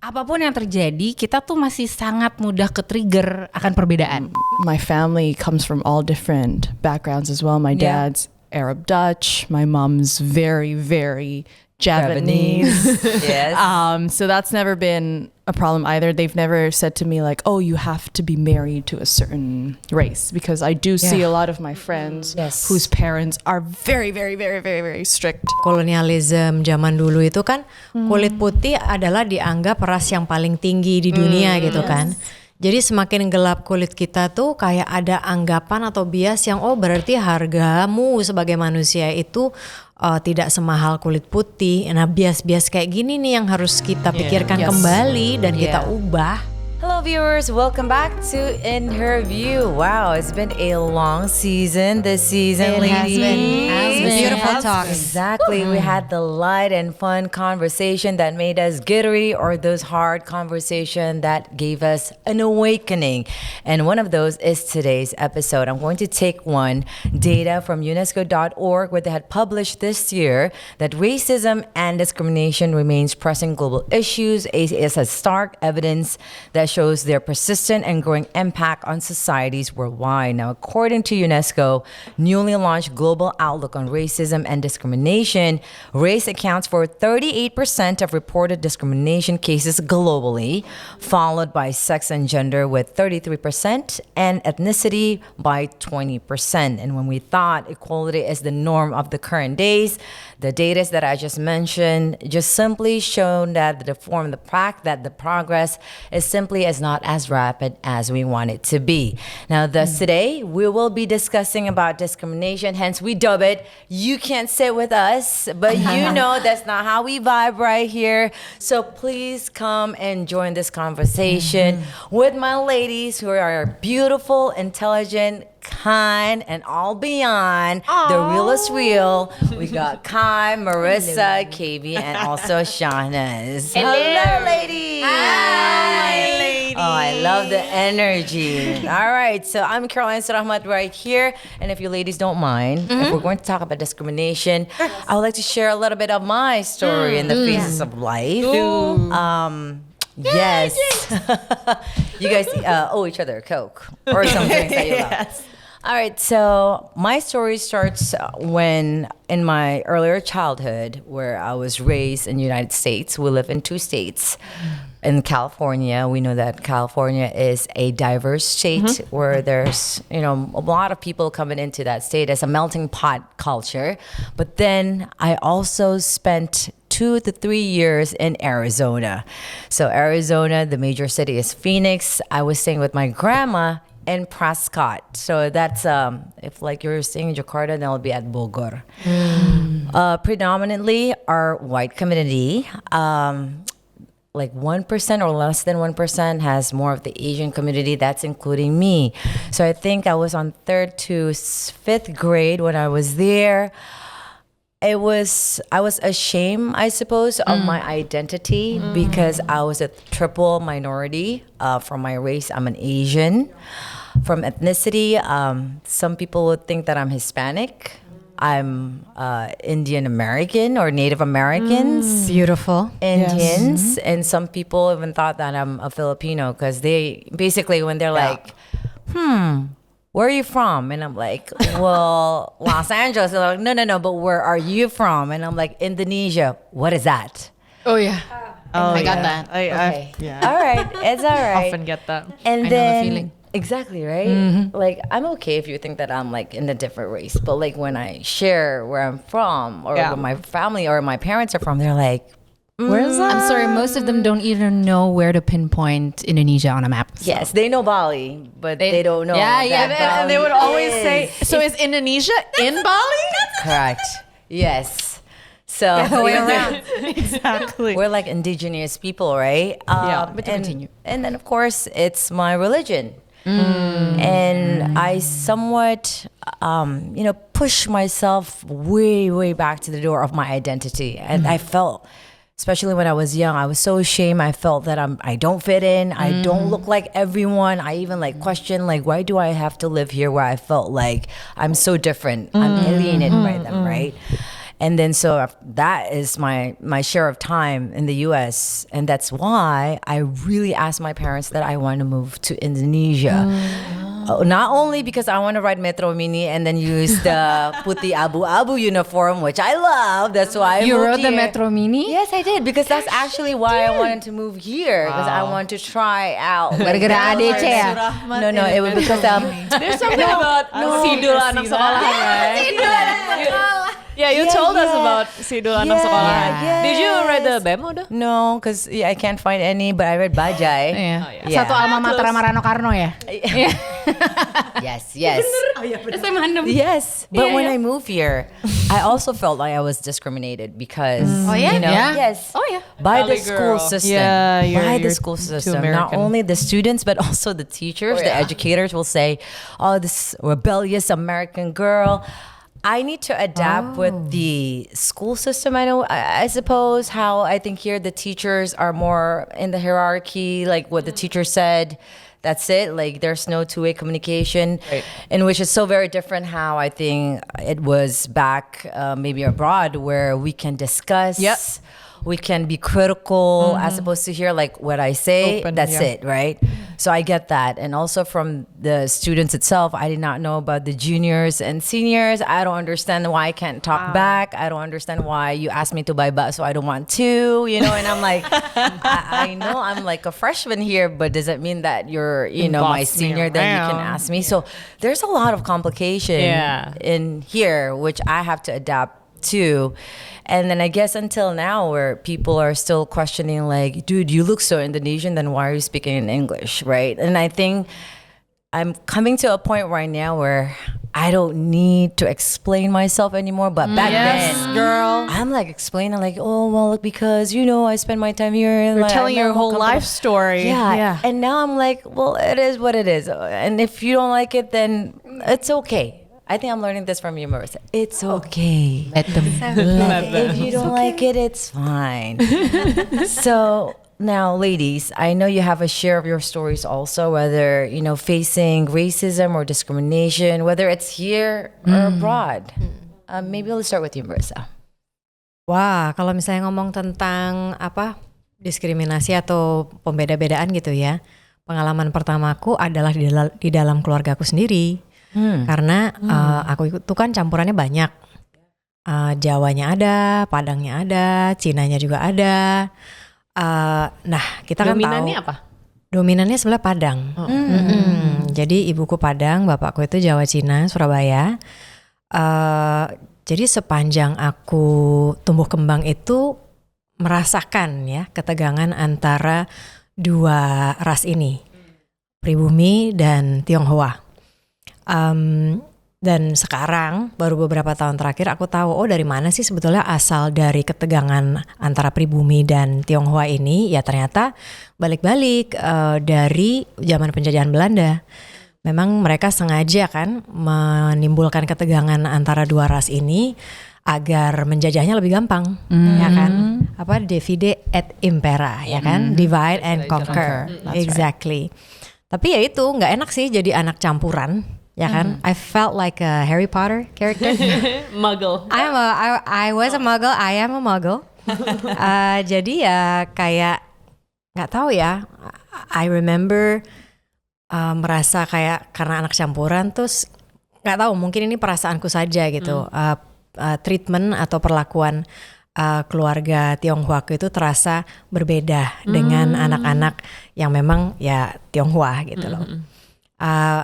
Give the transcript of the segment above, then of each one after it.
apapun yang terjadi, kita tuh masih sangat mudah ke-trigger akan perbedaan. My family comes from all different backgrounds as well. My dad's Arab Dutch. My mom's very, very Japanese. Yes. So that's never been a problem either. They've never said to me like, oh, you have to be married to a certain race, because I do see a lot of my friends whose parents are very, very, very, very, very strict. Kolonialisme zaman dulu itu kan kulit putih adalah dianggap ras yang paling tinggi di dunia gitu kan. Jadi semakin gelap kulit kita tuh kayak ada anggapan atau bias yang berarti hargamu sebagai manusia itu tidak semahal kulit putih. Nah bias-bias kayak gini nih yang harus kita pikirkan kembali dan kita ubah. Hello viewers, welcome back to In Her View. Wow, it's been a long season this season, ladies. Has been. Beautiful talks. Exactly. We had the light and fun conversation that made us giddy, or those hard conversation that gave us an awakening. And one of those is today's episode. I'm going to take one data from UNESCO.org, where they had published this year that racism and discrimination remains pressing global issues. It's a stark evidence that shows their persistent and growing impact on societies worldwide. Now, according to UNESCO, newly launched Global Outlook on Racism and Discrimination, race accounts for 38% of reported discrimination cases globally, followed by sex and gender with 33% and ethnicity by 20%. And when we thought equality is the norm of the current days, the data that I just mentioned just simply shown that the progress is simply as not as rapid as we want it to be. Now, thus today, we will be discussing about discrimination, hence we dub it, You Can't Sit With Us, but you know that's not how we vibe right here. So please come and join this conversation with my ladies who are beautiful, intelligent, kind, and all beyond. The realest real. We got Kai, Marissa, KB, and also Shahnaz. Hello, ladies. Hi, ladies. Oh, I love the energy. All right, so I'm Caroline Soerachmat right here. And if you ladies don't mind, if we're going to talk about discrimination, I would like to share a little bit of my story in the phases of life. Yes. You guys owe each other a Coke or some drinks that you love. All right, so my story starts when in my earlier childhood, where I was raised in the United States. We live in 2 states. In California, we know that California is a diverse state where there's, a lot of people coming into that state as a melting pot culture. But then I also spent 2 to 3 years in Arizona. So Arizona, the major city is Phoenix. I was staying with my grandma in Prescott. So that's, if like you're staying in Jakarta, then I'll be at Bogor. Predominantly our white community, like 1% or less than 1% has more of the Asian community. That's including me. So I think I was on 3rd to 5th grade when I was there. I was ashamed, I suppose, of my identity because I was a triple minority. From my race, I'm an Asian. From ethnicity, some people would think that I'm Hispanic. I'm Indian American or Native Americans. Beautiful. Indians. And some people even thought that I'm a Filipino because they basically, when they're like, where are you from? And I'm like, well, Los Angeles. They're like, no, but where are you from? And I'm like, Indonesia. What is that? Oh yeah. I got that. Okay. All right. It's all right. Often get that. And I then, know the feeling. Exactly, right? Like, I'm okay if you think that I'm like in a different race. But like when I share where I'm from or where my family or my parents are from, they're like, Where's that? I'm sorry, most of them don't even know where to pinpoint Indonesia on a map. So. Yes, they know Bali, but they don't know. And they would always say, so is Indonesia in Bali? Correct. Yes. So The way around. Exactly. we're like indigenous people, right? But to continue. And then, of course, it's my religion. And I somewhat, push myself way, way back to the door of my identity. And I felt, especially when I was young, I was so ashamed. I felt that I don't fit in. I don't look like everyone. I even questioned, why do I have to live here where I felt like I'm so different? I'm alienated by them, right? And then so that is my share of time in the US. And that's why I really asked my parents that I want to move to Indonesia. Not only because I want to ride Metro Mini and then use the putih abu-abu uniform, which I love. That's why I You moved rode the here. Metro Mini? Yes, I did, because that's actually why I wanted to move here, because I want to try out. Gara-gara ADC ya? No, it was because There's something about sidul anak sekolah, right? Yeah, you told us about sidul anak sekolah. yes. Did you read the BEM udah? No, because I can't find any, but I read Bajai. Iya. Yeah. Satu alma mater sama Rano Karno ya? Yes. SMA 6. Yes, but when I moved here, I also felt like I was discriminated because you know, Yeah. yes, Oh yeah. by the Valley school girl. system, Yeah, by the you're school too system. Not American. only the students, but also the teachers, the educators will say, "Oh, this rebellious American girl." I need to adapt with the school system. I suppose how I think here the teachers are more in the hierarchy, like what the teacher said. That's it. Like there's no two-way communication, and which is so very different how I think it was back maybe abroad, where we can discuss. Yep. We can be critical as opposed to here, like what I say, Open, that's yeah. it, right? So I get that. And also from the students itself, I did not know about the juniors and seniors. I don't understand why I can't talk back. I don't understand why you asked me to buy bahas, so I don't want to, you know, and I'm like, I know I'm like a freshman here, but does it mean that you're, you know, my Boss me senior, that you can around. ask me? So there's a lot of complication in here, which I have to adapt to. And then I guess until now, where people are still questioning, like, dude, you look so Indonesian, then why are you speaking in English, right? And I think I'm coming to a point right now where I don't need to explain myself anymore. But back then, girl. I'm like explaining, like, oh, well, because, you know, I spend my time here. And You're like, telling I'm your not whole life comfortable. story. Yeah. And now I'm like, well, it is what it is. And if you don't like it, then it's okay. I think I'm learning this from you, Marissa. It's okay. Let them. If you don't like it, it's fine. So now, ladies, I know you have a share of your stories also, whether, you know, facing racism or discrimination, whether it's here or abroad. Maybe let's start with you, Marissa. Wah, kalau misalnya ngomong tentang apa diskriminasi atau pembeda-bedaan gitu ya, pengalaman pertamaku adalah di dalam keluargaku sendiri. Karena aku itu kan campurannya banyak, Jawanya ada, Padangnya ada, Cinanya juga ada. Nah kita kan tahu Dominannya apa? dominannya sebenarnya Padang. Jadi ibuku Padang, bapakku itu Jawa Cina Surabaya. Jadi sepanjang aku tumbuh kembang itu merasakan ya ketegangan antara dua ras ini, pribumi dan Tionghoa. Dan sekarang baru beberapa tahun terakhir aku tahu dari mana sih sebetulnya asal dari ketegangan antara pribumi dan Tionghoa ini. Ya ternyata balik-balik dari zaman penjajahan Belanda. Memang mereka sengaja kan menimbulkan ketegangan antara dua ras ini agar menjajahnya lebih gampang, ya kan? Apa divide et impera, ya kan? Divide and conquer. Exactly. Tapi ya itu nggak enak sih jadi anak campuran. Ya kan, I felt like a Harry Potter character. Muggle. I was a muggle. I am a muggle. Jadi ya kayak nggak tahu ya. I remember merasa kayak karena anak campuran, terus nggak tahu mungkin ini perasaanku saja gitu. Treatment atau perlakuan keluarga Tionghoa itu terasa berbeda dengan anak-anak yang memang ya Tionghoa gitu loh.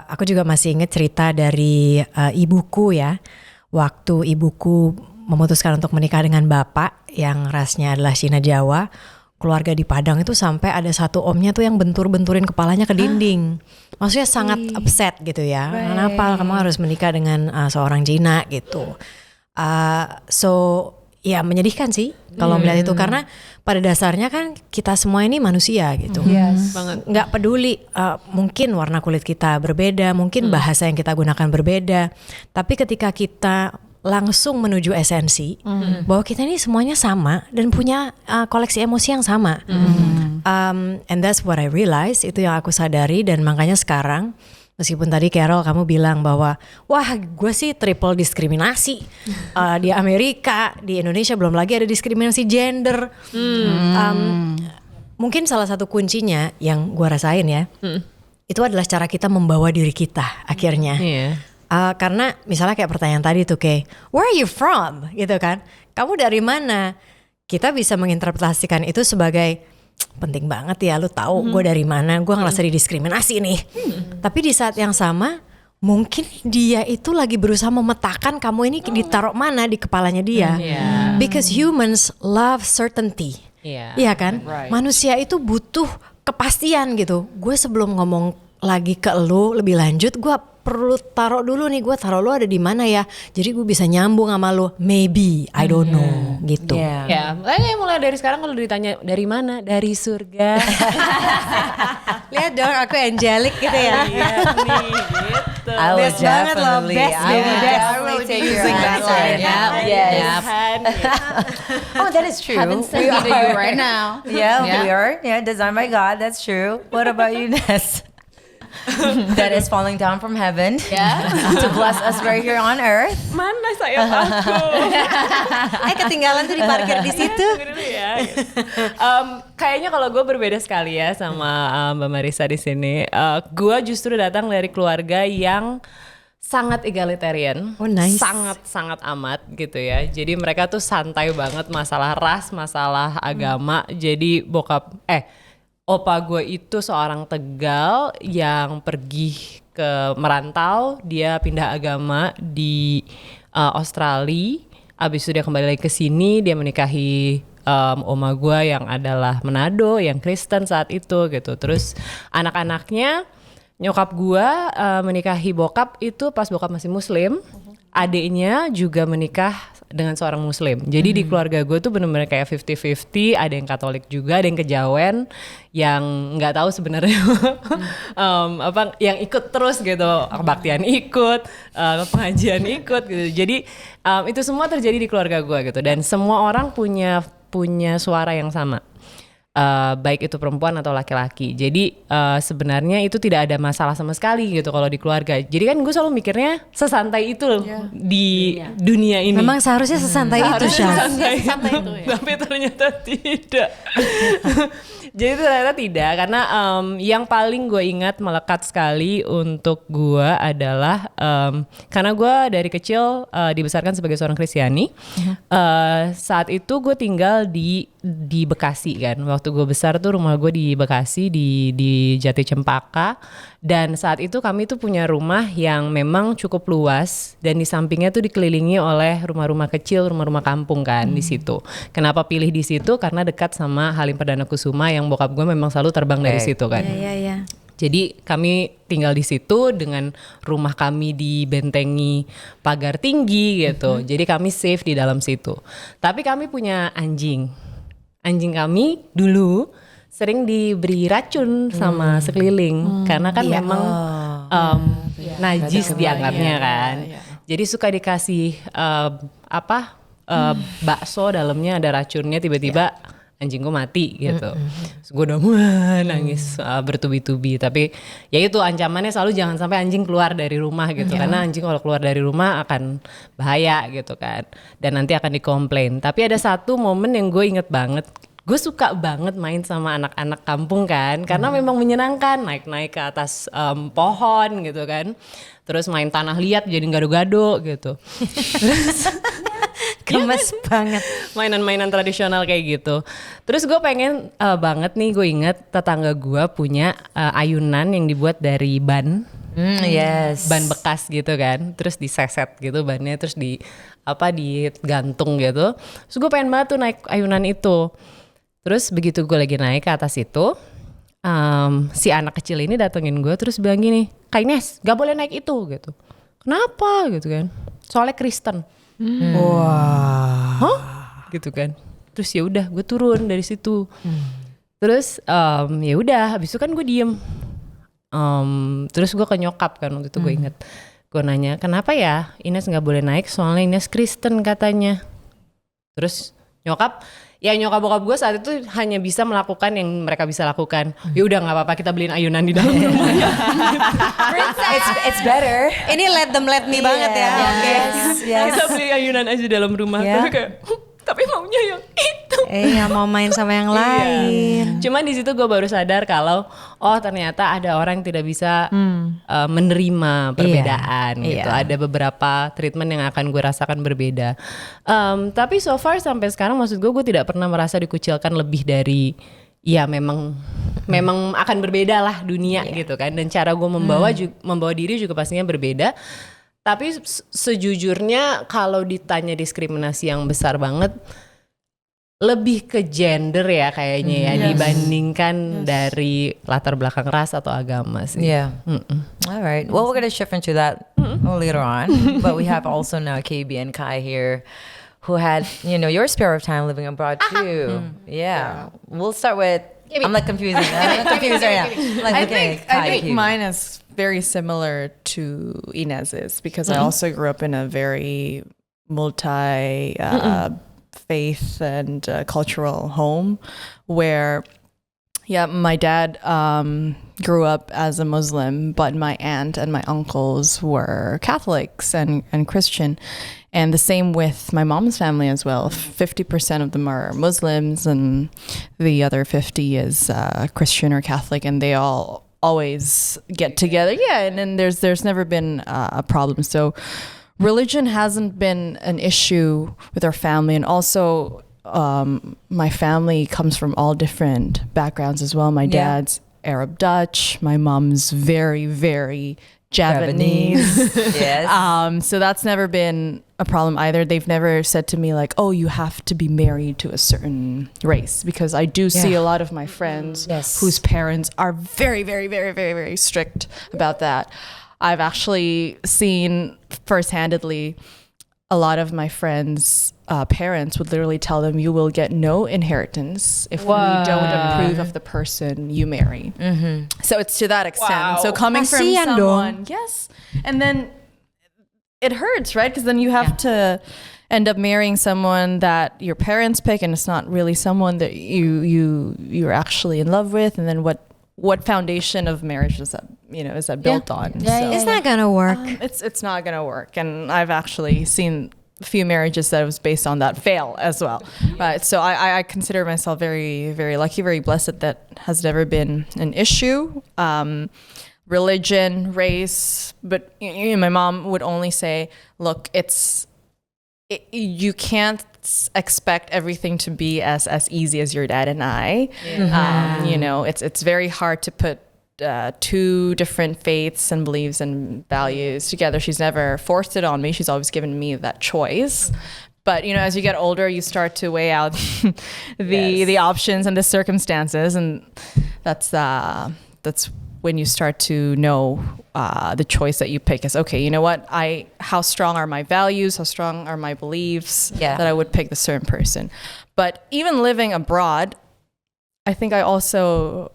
Aku juga masih ingat cerita dari ibuku ya. Waktu ibuku memutuskan untuk menikah dengan bapak yang rasnya adalah Cina Jawa, keluarga di Padang itu sampai ada satu omnya tuh yang bentur-benturin kepalanya ke dinding. Maksudnya sangat upset gitu ya. Kenapa kamu harus menikah dengan seorang Cina gitu. So ya menyedihkan sih kalau melihat itu, karena pada dasarnya kan kita semua ini manusia gitu. Nggak peduli mungkin warna kulit kita berbeda, mungkin bahasa yang kita gunakan berbeda, tapi ketika kita langsung menuju esensi bahwa kita ini semuanya sama dan punya koleksi emosi yang sama. And that's what I realize, itu yang aku sadari, dan makanya sekarang Meskipun tadi Carol kamu bilang bahwa wah gue sih triple diskriminasi di Amerika, di Indonesia belum lagi ada diskriminasi gender. Mungkin salah satu kuncinya yang gue rasain ya, itu adalah cara kita membawa diri kita akhirnya. Karena misalnya kayak pertanyaan tadi tuh kayak where are you from gitu kan, kamu dari mana? Kita bisa menginterpretasikan itu sebagai penting banget ya lu tahu gue dari mana, gue ngerasa didiskriminasi nih. Tapi di saat yang sama mungkin dia itu lagi berusaha memetakan kamu ini ditaruh mana di kepalanya dia. Because humans love certainty. Iya kan? Manusia itu butuh kepastian gitu. Gue sebelum ngomong lagi ke lu lebih lanjut, gue perlu taruh dulu nih, gue taruh lu ada di mana ya, jadi gue bisa nyambung sama lu, maybe I don't know gitu. Ya, makanya mulai dari sekarang kalau ditanya dari mana, dari surga. Lihat dong aku angelic gitu ya. Iya nih, gitu. I will Best banget loh, best baby, best. definitely take your answer. Yes. Oh, that is true. Haven't sent me to you right now. Yeah, we are. Yeah, designed by God. That's true. What about you, Ness? That is falling down from heaven to bless us right here on earth. Mana sayang aku? Ketinggalan tuh diparkir di situ. Kayaknya kalau gue berbeda sekali ya sama Mbak Marissa di sini. Gue justru datang dari keluarga yang sangat egalitarian, nice. sangat amat gitu ya. Jadi mereka tuh santai banget masalah ras, masalah agama. Jadi opa gue itu seorang Tegal yang pergi ke merantau, dia pindah agama di Australia. Abis itu dia kembali lagi ke sini, dia menikahi oma gue yang adalah Manado, yang Kristen saat itu gitu. Terus anak-anaknya, nyokap gue menikahi bokap itu pas bokap masih Muslim. Adiknya juga menikah dengan seorang Muslim. Jadi di keluarga gue tuh benar-benar kayak 50-50. Ada yang Katolik juga, ada yang kejawen, yang nggak tahu sebenarnya yang ikut terus gitu, kebaktian ikut, pengajian ikut gitu. Jadi itu semua terjadi di keluarga gue gitu. Dan semua orang punya suara yang sama. Baik itu perempuan atau laki-laki. Jadi sebenarnya itu tidak ada masalah sama sekali gitu kalau di keluarga. Jadi kan gue selalu mikirnya sesantai itu di dunia ini. Memang seharusnya sesantai itu, Sesantai itu ya. Tapi ternyata tidak. Jadi ternyata tidak, karena yang paling gue ingat melekat sekali untuk gue adalah karena gue dari kecil dibesarkan sebagai seorang Kristiani. Saat itu gue tinggal di Bekasi kan. Waktu gue besar tuh rumah gue di Bekasi di Jati Cempaka, dan saat itu kami tuh punya rumah yang memang cukup luas dan di sampingnya tuh dikelilingi oleh rumah-rumah kecil, rumah-rumah kampung kan di situ. Kenapa pilih di situ? Karena dekat sama Halim Perdana Kusuma yang bokap gue memang selalu terbang dari situ kan. Iya. Jadi kami tinggal di situ dengan rumah kami dibentengi pagar tinggi gitu. Jadi kami safe di dalam situ. Tapi kami punya anjing. Anjing kami dulu sering diberi racun sama sekeliling karena kan memang najis dianggapnya kan. Jadi suka dikasih bakso dalamnya ada racunnya, tiba-tiba anjing gue mati gitu. Gue udah nangis bertubi-tubi. Tapi ya itu ancamannya selalu jangan sampai anjing keluar dari rumah gitu. Karena anjing kalau keluar dari rumah akan bahaya gitu kan. Dan nanti akan dikomplain. Tapi ada satu momen yang gue inget banget. Gue suka banget main sama anak-anak kampung kan. Karena memang menyenangkan naik-naik ke atas pohon gitu kan. Terus main tanah liat jadi gado-gado gitu. Terus gemes banget. Mainan-mainan tradisional kayak gitu. Terus gue pengen banget nih, gue inget tetangga gue punya ayunan yang dibuat dari ban. Ban bekas gitu kan. Terus diseset gitu bannya, terus digantung gitu. Terus gue pengen banget tuh naik ayunan itu. Terus begitu gue lagi naik ke atas itu, si anak kecil ini datengin gue terus bilang gini, Kak Ines gak boleh naik itu gitu. Kenapa gitu kan? Soalnya Kristen. Hah? Gitu kan. Terus ya udah gue turun dari situ. Terus ya udah habis itu kan gue diem. Terus gue ke nyokap kan waktu itu gue inget. Gue nanya kenapa ya Ines gak boleh naik soalnya Ines Kristen katanya. Terus nyokap ya nyokap bokap gue saat itu hanya bisa melakukan yang mereka bisa lakukan. Ya udah nggak apa-apa, kita beliin ayunan di dalam rumah. It's better. Ini let me banget ya. Yes. Kita beli ayunan aja dalam rumah. Yeah. Tapi kayak tapi maunya yang itu. Mau main sama yang lain. Cuman di situ gue baru sadar kalau ternyata ada orang yang tidak bisa menerima perbedaan gitu. Ada beberapa treatment yang akan gue rasakan berbeda. Tapi so far sampai sekarang maksud gue tidak pernah merasa dikucilkan lebih dari ya memang akan berbeda lah dunia gitu kan. Dan cara gue membawa diri juga pastinya berbeda. Tapi sejujurnya kalau ditanya diskriminasi yang besar banget, lebih ke gender ya kayaknya ya dibandingkan dari latar belakang ras atau agama sih. Yeah. All right. Well, we're gonna shift into that later on, but we have also now KB and Kai here, who had your spare of time living abroad too. Yeah. We'll start with. I'm like confusing. I'm confused right now. Like, I think mine is very similar to Inez's because I also grew up in a very multi faith and cultural home where my dad grew up as a Muslim, but my aunt and my uncles were Catholics and Christian. And the same with my mom's family as well. 50% of them are Muslims and the other 50 is Christian or Catholic, and they all always get together. Yeah, and then there's never been a problem. So religion hasn't been an issue with our family. And also my family comes from all different backgrounds as well. My dad's Arab Dutch. My mom's very, very Japanese. Yes. So that's never been a problem either. They've never said to me like, oh, you have to be married to a certain race, because I do see a lot of my friends whose parents are very, very, very, very, very strict about that. I've actually seen first-handedly a lot of my friends' parents would literally tell them, you will get no inheritance if we don't approve of the person you marry. So it's to that extent. So coming from someone, and then it hurts, right? Because then you have to end up marrying someone that your parents pick, and it's not really someone that you're actually in love with. And then what foundation of marriage is that built on? It's not gonna work. It's not gonna work, and I've actually seen a few marriages that was based on that fail as well. Right. So I consider myself very, very lucky, very blessed that has never been an issue. Religion, race, but my mom would only say, look, you can't expect everything to be as easy as your dad and I. It's very hard to put two different faiths and beliefs and values together. She's never forced it on me. She's always given me that choice. But as you get older, you start to weigh out the options and the circumstances, and that's when you start to know the choice that you pick is, okay, you know what? How strong are my values? How strong are my beliefs that I would pick the certain person? But even living abroad, I think I also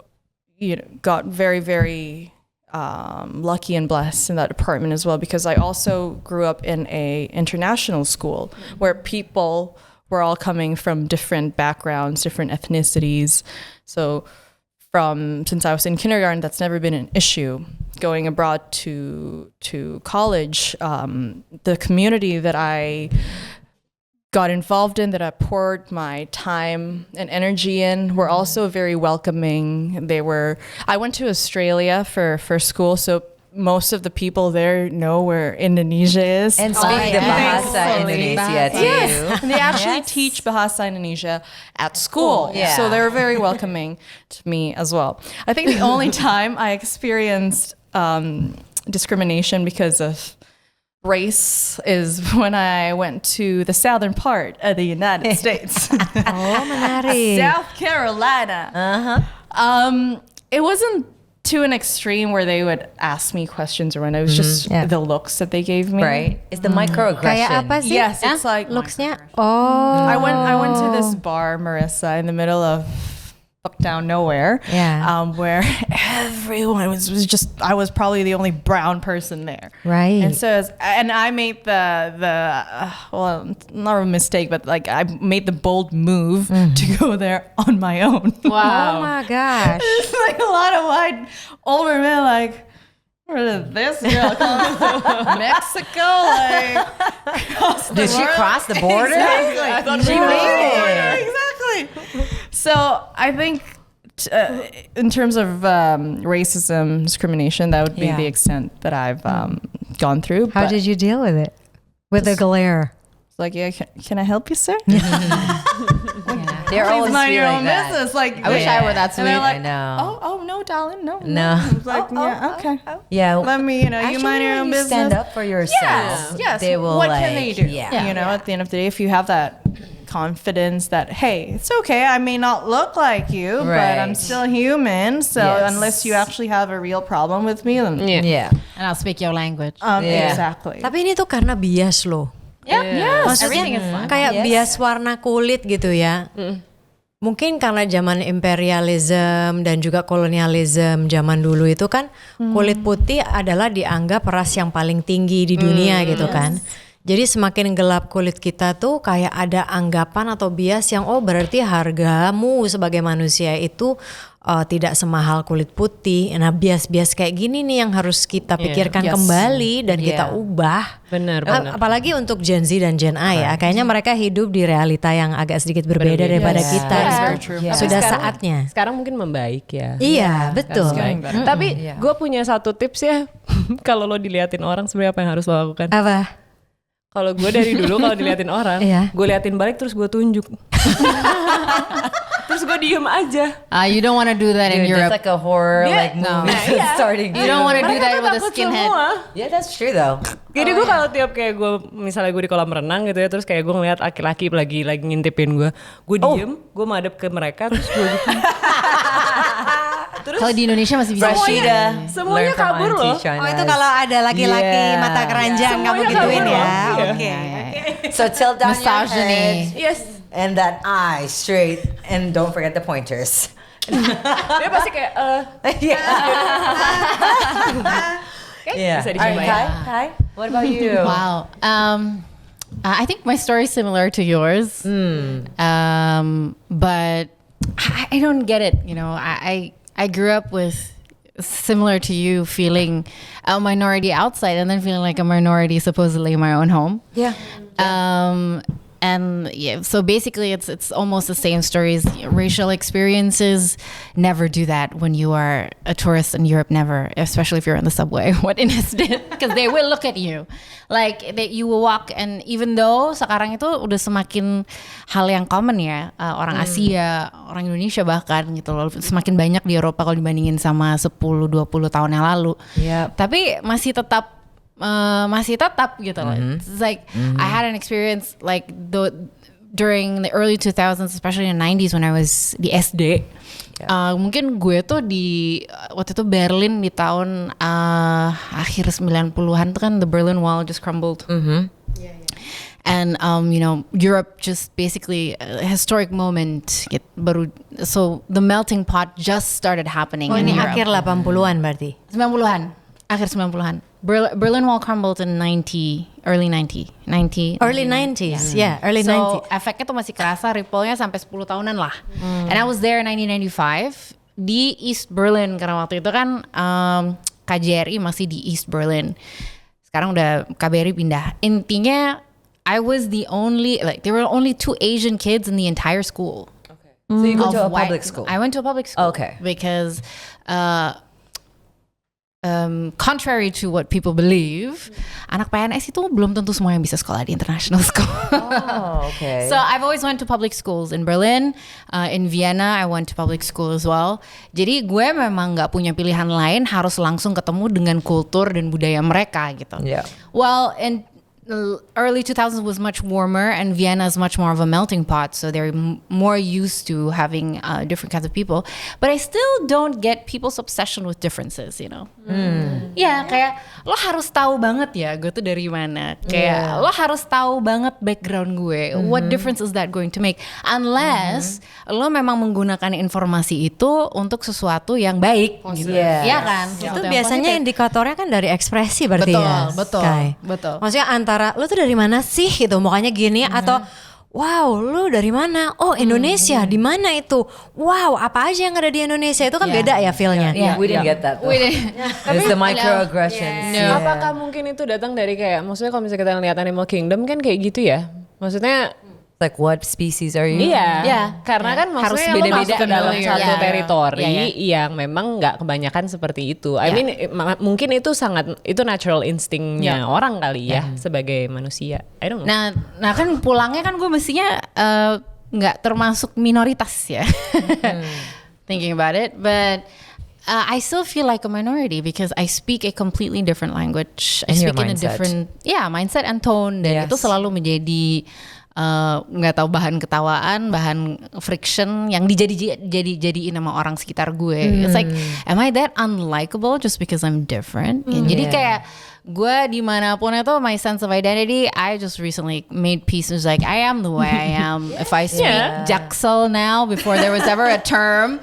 got very, very lucky and blessed in that department as well, because I also grew up in a international school where people were all coming from different backgrounds, different ethnicities. So since I was in kindergarten, that's never been an issue. Going abroad to college, the community that I got involved in, that I poured my time and energy in, were also very welcoming. I went to Australia for school, so most of the people there know where Indonesia is. And speak the bahasa Indonesia too. Yes, and they actually teach bahasa Indonesia at school. So they were very welcoming to me as well. I think the only time I experienced discrimination because of race is when I went to the southern part of the United States. Menarik. South Carolina. It wasn't to an extreme where they would ask me questions or when it was just the looks that they gave me. Right. It's the microaggression. Kayak apa sih? Yes, it's like looksnya. I went to this bar, Marissa, in the middle of fuck down nowhere. Yeah. Where everyone was just, I was probably the only brown person there. Right. And so, and I made well, not a mistake, but like I made the bold move to go there on my own. Oh my gosh. It's like a lot of white older men like, where did this girl come from? Mexico? Like, Did she cross the border? Exactly. I thought she made it. Exactly. So I think in terms of racism, discrimination, that would be the extent that I've gone through. How did you deal with it? With the glare? It's like, yeah, can I help you, sir? They're Please always mind your feeling own that. business. Like, I wish I were that and they're sweet. like, I know. oh no, darling, no. No. It's like, okay. Yeah. Let me, you mind your own you business. stand up for yourself. Yes. They will what like, can they do? Yeah. You know, at the end of the day, if you have that confidence that, hey, it's okay, I may not look like you, but I'm Right. still human. So Yes. unless you actually have a real problem with me, then Yeah. And I'll speak your language. Yeah. exactly. Tapi ini tuh karena bias loh. Maksudnya kayak bias warna kulit gitu ya. Mungkin karena zaman imperialism dan juga kolonialism zaman dulu itu kan kulit putih adalah dianggap ras yang paling tinggi di dunia gitu kan. Jadi semakin gelap kulit kita tuh kayak ada anggapan atau bias yang berarti hargamu sebagai manusia itu tidak semahal kulit putih. Nah bias-bias kayak gini nih yang harus kita pikirkan kembali dan kita ubah. Benar. Apalagi untuk Gen Z dan Gen A ya, kayaknya mereka hidup di realita yang agak sedikit berbeda daripada kita. That's very true. Sudah Sekarang- saatnya. Sekarang mungkin membaik ya. Iya, betul. Tapi gue punya satu tips ya. Kalau lo diliatin orang sebenarnya apa yang harus lo lakukan? Apa? Kalau gue dari dulu kalau diliatin orang, Iya. gue liatin balik terus gue tunjuk. Terus gue diem aja. You don't want to do that in Dude, Europe. that's like a horror Yeah, like movie starting. You don't want to do Mereka that tuh with a takut skinhead. semua. Yeah, that's true though. Jadi gue kalau tiap kayak gue misalnya gue di kolam renang gitu ya, terus kayak gue ngeliat laki-laki lagi ngintipin gue diem, gue madep ke mereka terus gue gitu. Kalau di Indonesia masih bisa. Semuanya kabur loh. Oh itu kalau ada laki-laki mata keranjang kamu Semuanya gituin kabur ya. loh. Oke. So tilt down your Misogyny. head Yes. and that eye straight, and don't forget the pointers. Dia pasti kayak Yeah. bisa All right, dicoba ya. Kai, what about you? Wow. I think my story is similar to yours. But I don't get it. You know, I grew up with similar to you, feeling a minority outside and then feeling like a minority supposedly in my own home. Yeah. And yeah, so basically it's almost the same stories. Racial experiences, never do that when you are a tourist in Europe, never, especially if you're on the subway. What an incident, because they will look at you. Like you will walk, and even though sekarang itu udah semakin hal yang common ya, orang Asia, orang Indonesia bahkan gitu loh, semakin banyak di Eropa kalau dibandingin sama 10-20 tahun yang lalu. Yep. Tapi masih tetap gitu loh. It's like I had an experience like during the early 2000s, especially in the 90s when I was di SD. Mungkin gue tuh di waktu itu Berlin di tahun akhir 90-an tuh kan the Berlin Wall just crumbled. And you know, Europe just basically a historic moment gitu, baru, so the melting pot just started happening in Ini Europe. akhir 80-an berarti. 90-an, akhir 90-an. Berlin Wall crumbled in early 90s. Early 90s, yeah, early So 90s. efeknya tuh masih kerasa, ripple-nya sampai 10 tahunan lah. And I was there in 1995 di East Berlin, karena waktu itu kan KJRI masih di East Berlin. Sekarang udah KBRI pindah. Intinya I was the only, like there were only 2 Asian kids in the entire school. So you go to a of white- public school. I went to a public school. Okay. Because contrary to what people believe, anak PNS itu belum tentu semua yang bisa sekolah di international school. Oh, okay. So I've always went to public schools in Berlin, in Vienna I went to public school as well. Jadi gue memang nggak punya pilihan lain, harus langsung ketemu dengan kultur dan budaya mereka gitu. Yeah. Well, and early 2000s was much warmer, and Vienna is much more of a melting pot, so they're more used to having different kinds of people. But I still don't get people's obsession with differences, you know. Ya, kayak lo harus tahu banget ya gue tuh dari mana. Kayak lo harus tahu banget background gue. What difference is that going to make? Unless lo memang menggunakan informasi itu untuk sesuatu yang baik, gitu. Ya kan? Itu biasanya indikatornya kan dari ekspresi berarti ya. Betul. Maksudnya antara lu tuh dari mana sih gitu, mukanya gini atau wow, lu dari mana? Oh, Indonesia. Di mana itu? Wow, apa aja yang ada di Indonesia? Itu kan beda ya feel-nya. We didn't get that. It's the microaggressions. Apakah mungkin itu datang dari kayak, maksudnya kalau misalnya kita lihat Animal Kingdom kan kayak gitu ya? Maksudnya like what species are you? Iya, karena kan maksudnya harus beda-beda dalam satu teritori yang memang nggak kebanyakan seperti itu. I mean, mungkin itu itu natural instingnya orang kali ya sebagai manusia. I don't know. Nah kan pulangnya kan gue mestinya nggak termasuk minoritas ya. Thinking about it, but I still feel like a minority because I speak a completely different language. I speak in a different mindset and tone, dan itu selalu menjadi nggak tahu bahan ketawaan, bahan friction yang dijadiin sama orang sekitar gue. It's like, am I that unlikable just because I'm different? Jadi kayak gue dimanapun itu, my sense of identity, I just recently made peace. It's like, I am the way I am. If I speak Jaksel now, before there was ever a term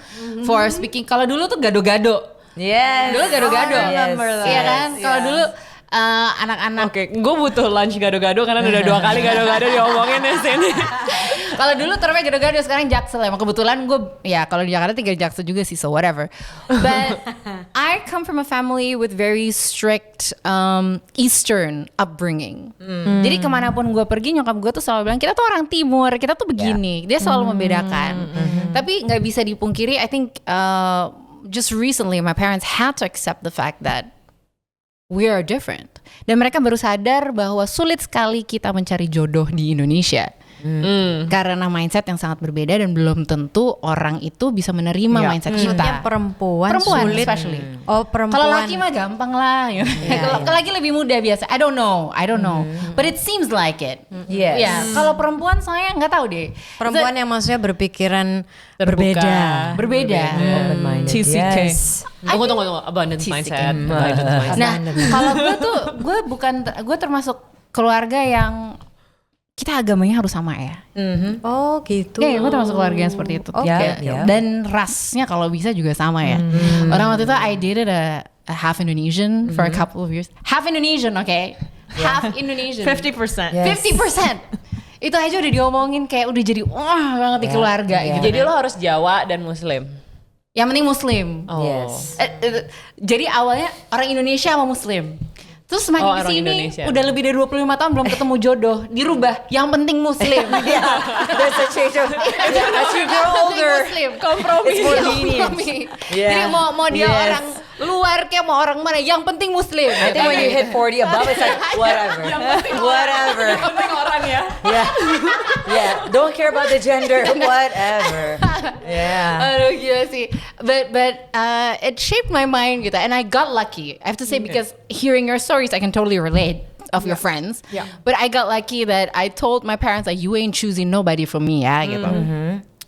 for speaking. Kalau dulu tuh gado-gado. Dulu gado-gado. Iya kan? Kalau dulu anak-anak. Oke, gue butuh lunch gado-gado karena udah 2 kali gado-gado diomongin di sini. Kalau dulu termnya gado-gado, sekarang Jaksel. Emang kebetulan gue, kalau di Jakarta tinggal Jaksel juga sih, so whatever. But I come from a family with very strict Eastern upbringing. Jadi kemanapun gue pergi, nyokap gue tuh selalu bilang, kita tuh orang Timur, kita tuh begini. Dia selalu membedakan. Tapi nggak bisa dipungkiri, I think just recently my parents had to accept the fact that we are different. Dan mereka baru sadar bahwa sulit sekali kita mencari jodoh di Indonesia. Karena mindset yang sangat berbeda, dan belum tentu orang itu bisa menerima mindset kita. Perempuan sulit. Especially. Oh, perempuan. Kalau laki mah gampang lah. Kalau laki lebih mudah biasa. I don't know. But it seems like it. Kalau perempuan saya nggak tahu deh. Perempuan yang maksudnya berpikiran berbeda. Open-minded. TCK. Tunggu, abundance mindset. Nah, kalau gue termasuk keluarga yang kita agamanya harus sama ya. Oh gitu. Gue termasuk keluarga yang seperti itu. Dan rasnya kalau bisa juga sama ya. Orang waktu itu I dated a half Indonesian for a couple of years. Half Indonesian, okay? Half Indonesian. 50%. 50%. Itu aja udah diomongin kayak udah jadi banget di keluarga. Gitu. Jadi lo harus Jawa dan Muslim. Yang penting Muslim. Jadi awalnya orang Indonesia sama Muslim. Terus semakin kesini udah lebih dari 25 tahun belum ketemu jodoh, dirubah yang penting Muslim. There's a change of as you grow older, kompromi. It's more lenient. Jadi mau dia orang luar kayak mau orang mana, yang penting Muslim. I think when you hit 40 above, it's like whatever. Yang penting orang ya. Don't care about the gender, whatever. Aduh gila sih. But it shaped my mind gitu, and I got lucky. I have to say because hearing your stories, I can totally relate of your friends. But I got lucky that I told my parents like, you ain't choosing nobody from me ya gitu.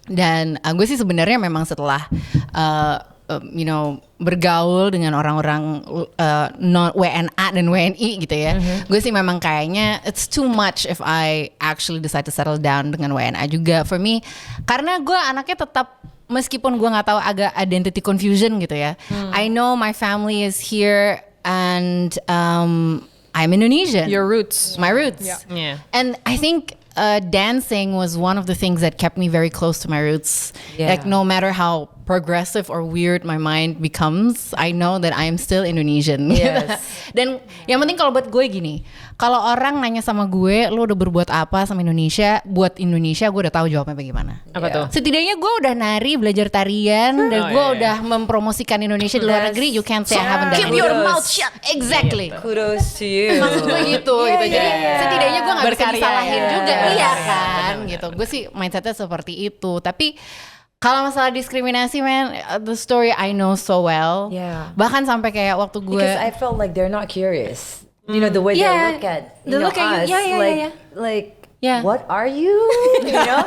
Dan gue sih sebenarnya memang setelah bergaul dengan orang-orang non WNA dan WNI gitu ya. Gue sih memang kayaknya it's too much if I actually decide to settle down dengan WNA juga for me, karena gue anaknya tetap, meskipun gue nggak tahu, agak identity confusion gitu ya. I know my family is here and I'm Indonesian. Your roots. My roots. And I think dancing was one of the things that kept me very close to my roots. Like no matter how progressive or weird my mind becomes, I know that I am still Indonesian. Dan yang penting kalau buat gue gini, kalau orang nanya sama gue, lo udah berbuat apa sama Indonesia, buat Indonesia, gue udah tahu jawabnya bagaimana. Apa tuh? Setidaknya gue udah nari, belajar tarian, dan gue udah mempromosikan Indonesia di luar negeri. You can't say I haven't done it. Keep your mouth shut. Exactly. Kudos to you. Maksud gue gitu. Jadi setidaknya gue gak bisa disalahin juga. Iya kan gitu. Gue sih mindsetnya seperti itu. Tapi kalau masalah diskriminasi, man, the story I know so well. Bahkan sampai kayak waktu gue, because I felt like they're not curious. You know, the way they look at, they look at you. Like, what are you? You know,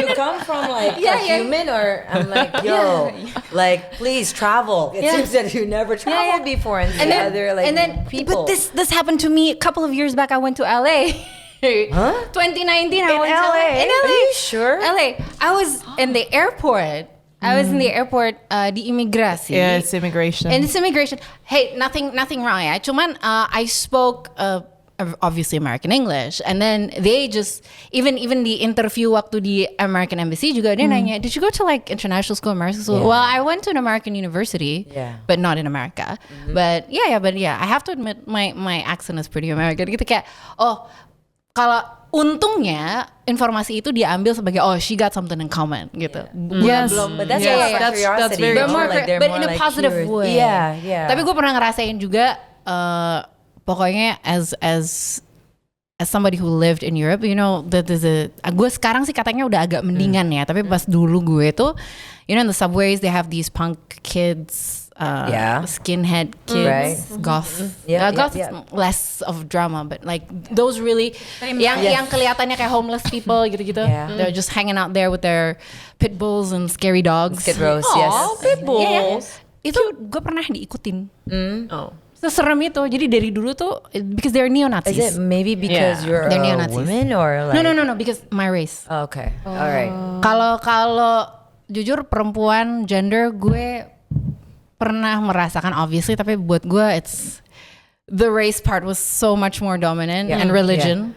you come from like a human, or I'm like, yo, like, please travel. It seems that you never traveled before, and then people. But this happened to me a couple of years back. I went to LA. 2019. I went to LA. In LA. Are you sure? LA. I was in the airport. Di imigrasi. Yeah, it's immigration. And it's immigration. Hey, nothing wrong ya. Cuman I spoke obviously American English, and then they just even the interview waktu di American Embassy juga dia nanya, did you go to like international school, American school? Well, I went to an American university, but not in America. But I have to admit my accent is pretty American. Gitu kayak, kalau untungnya informasi itu diambil sebagai she got something in common gitu. Yes. But that's curiosity. very but in a positive way. Yeah. Tapi gue pernah ngerasain juga pokoknya as somebody who lived in Europe, you know, gue sekarang sih katanya udah agak mendingan ya, tapi pas dulu gue tuh, you know, in the subways they have these punk kids, skinhead kids, goth. Goth is less of drama, but like those really yang kelihatannya kayak homeless people gitu-gitu. They're just hanging out there with their pit bulls and scary dogs. Skid rows, yes. Pit bulls. Itu gue pernah diikutin. Serem itu. Jadi dari dulu tuh, because they're neo-Nazis. Is it maybe because you're a woman or like? No, because my race. Oh, okay. All right. Kalau jujur perempuan, gender, gue pernah merasakan obviously, tapi buat gue it's the race part was so much more dominant and religion.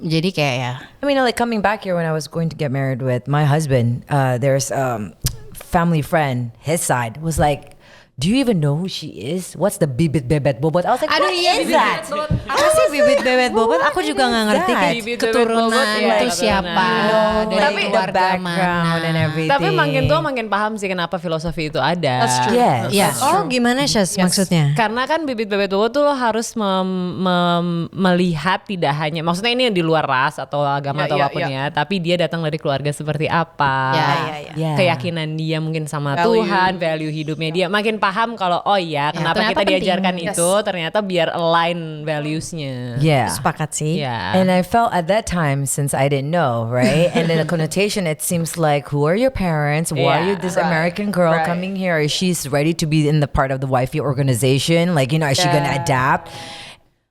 Jadi kayak I mean, like coming back here when I was going to get married with my husband, there's family friend, his side was like, do you even know who she is? What's the bibit bebet bobot? I was like, what is that? Apa sih bibit bebet bobot? Aku juga nggak ngerti keturunan itu siapa, dari keluarga mana, and everything. Tapi makin tua makin paham sih kenapa filosofi itu ada. That's true. Yes. Oh, gimana Syaz maksudnya? Karena kan bibit bebet bobot tuh lo harus melihat tidak hanya, maksudnya ini yang di luar ras atau agama atau apapun ya, tapi dia datang dari keluarga seperti apa, keyakinan dia mungkin sama Tuhan, value hidupnya dia, makin paham kalau kenapa kita diajarkan itu ternyata biar align values-nya. Sepakat sih. And I felt at that time, since I didn't know, right? And then the connotation, it seems like, who are your parents? Why are you this American girl coming here? Is she ready to be in the part of the wifey organization? Like, you know, is she gonna adapt?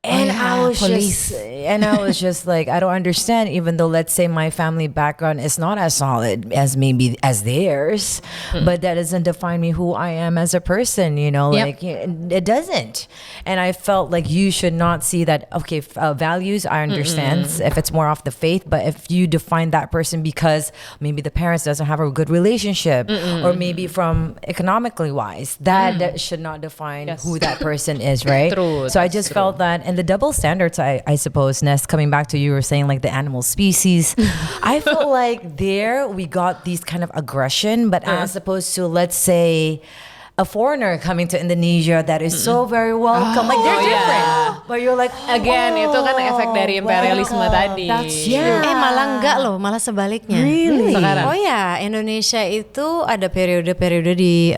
And I was just like, I don't understand, even though let's say my family background is not as solid as maybe as theirs, but that doesn't define me who I am as a person, you know, like it doesn't. And I felt like you should not see that, okay, values, I understand if it's more off the faith, but if you define that person because maybe the parents doesn't have a good relationship or maybe from economically wise, that should not define who that person is, right? True, so I just felt that, and the double standards, I suppose, Ness, coming back to you were saying like the animal species, I feel like there we got these kind of aggression, but as opposed to, let's say, a foreigner coming to Indonesia that is so very welcome, like they're different, but you're like, again, itu kan efek dari imperialisme tadi. Malah enggak loh, malah sebaliknya. Really? Oh ya, Indonesia itu ada periode-periode di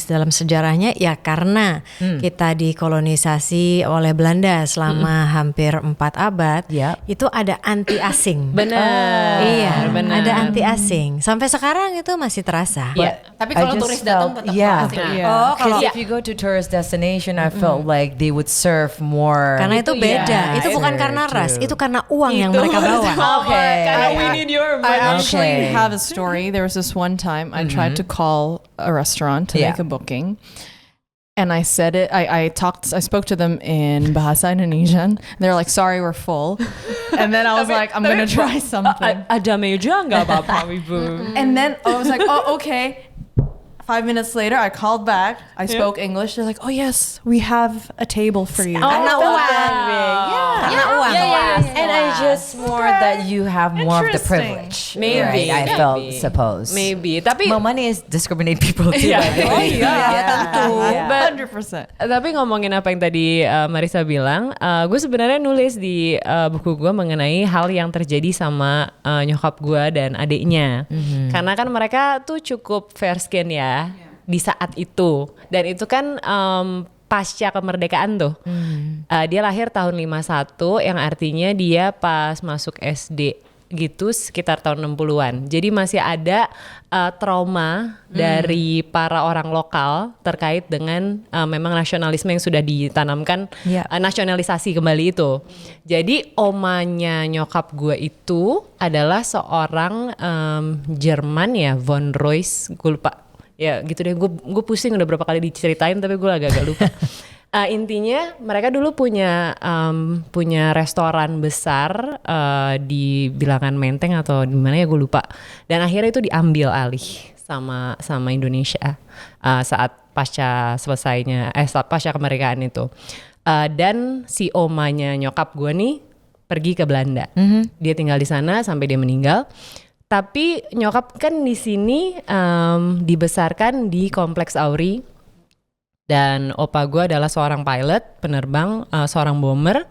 dalam sejarahnya ya karena kita dikolonisasi oleh Belanda selama hampir 4 abad. Itu ada anti asing. Benar. Iya, ada anti asing. Sampai sekarang itu masih terasa. Tapi kalau turis datang tetap asing. Because if you go to tourist destination, I felt like they would serve more. Karena itu beda. Itu bukan karena ras, itu karena uang yang mereka bawa. Karena we need your money. I actually have a story. There was this one time I tried to call a restaurant to make a booking. And I said it, I spoke to them in bahasa Indonesian. They're like, sorry, we're full. And then I was like, I'm going to try something. Ada meja nggak Bapak Ibu? And then I was like, oh, okay. 5 minutes later, I called back. I spoke English. They're like, "Oh yes, we have a table for you." Karena uang. And I just more that you have more of the privilege. Maybe right? I felt suppose. Maybe. Tapi money is discriminate people too. tentu. 100%. Tapi ngomongin apa yang tadi Marissa bilang, gue sebenarnya nulis di buku gue mengenai hal yang terjadi sama nyokap gue dan adiknya. Karena kan mereka tuh cukup fair skin ya. Di saat itu, dan itu kan pasca kemerdekaan tuh. Dia lahir tahun 51 yang artinya dia pas masuk SD gitu sekitar tahun 60-an. Jadi masih ada trauma dari para orang lokal terkait dengan memang nasionalisme yang sudah ditanamkan, nasionalisasi kembali itu. Jadi omanya nyokap gue itu adalah seorang Jerman ya, von Royce, gue lupa. Ya gitu deh, gue pusing udah berapa kali diceritain tapi gue agak-agak lupa. Intinya mereka dulu punya restoran besar di bilangan Menteng atau di mana ya gue lupa. Dan akhirnya itu diambil alih sama Indonesia saat pasca kemerdekaan itu. Dan si omanya nyokap gue nih pergi ke Belanda. Dia tinggal di sana sampai dia meninggal. Tapi nyokap kan di sini dibesarkan di Kompleks Auri dan opa gue adalah seorang pilot, penerbang, seorang bomber.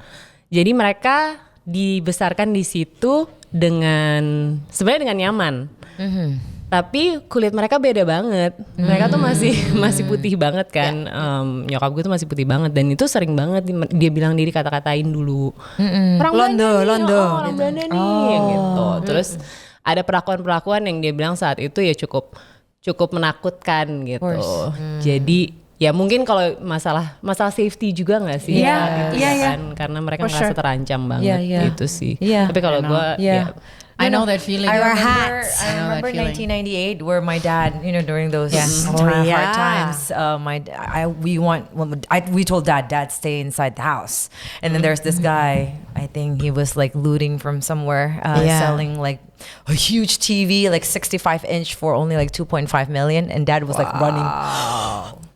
Jadi mereka dibesarkan di situ sebenarnya dengan nyaman. Tapi kulit mereka beda banget. Mereka tuh masih putih banget kan. Nyokap gue tuh masih putih banget dan itu sering banget dia bilang diri kata-katain dulu. Orang Belanda nih gitu. Terus ada perlakuan-perlakuan yang dia bilang saat itu ya cukup menakutkan gitu. Jadi ya mungkin kalau masalah safety juga nggak sih? Kan? Karena mereka merasa terancam banget gitu sih. Tapi kalau gue I know that feeling. I remember 1998 where my dad, during those hard times, we told dad stay inside the house, and then there's this guy. I think he was like looting from somewhere, selling like a huge TV, like 65-inch for only like 2.5 million, and dad was like running.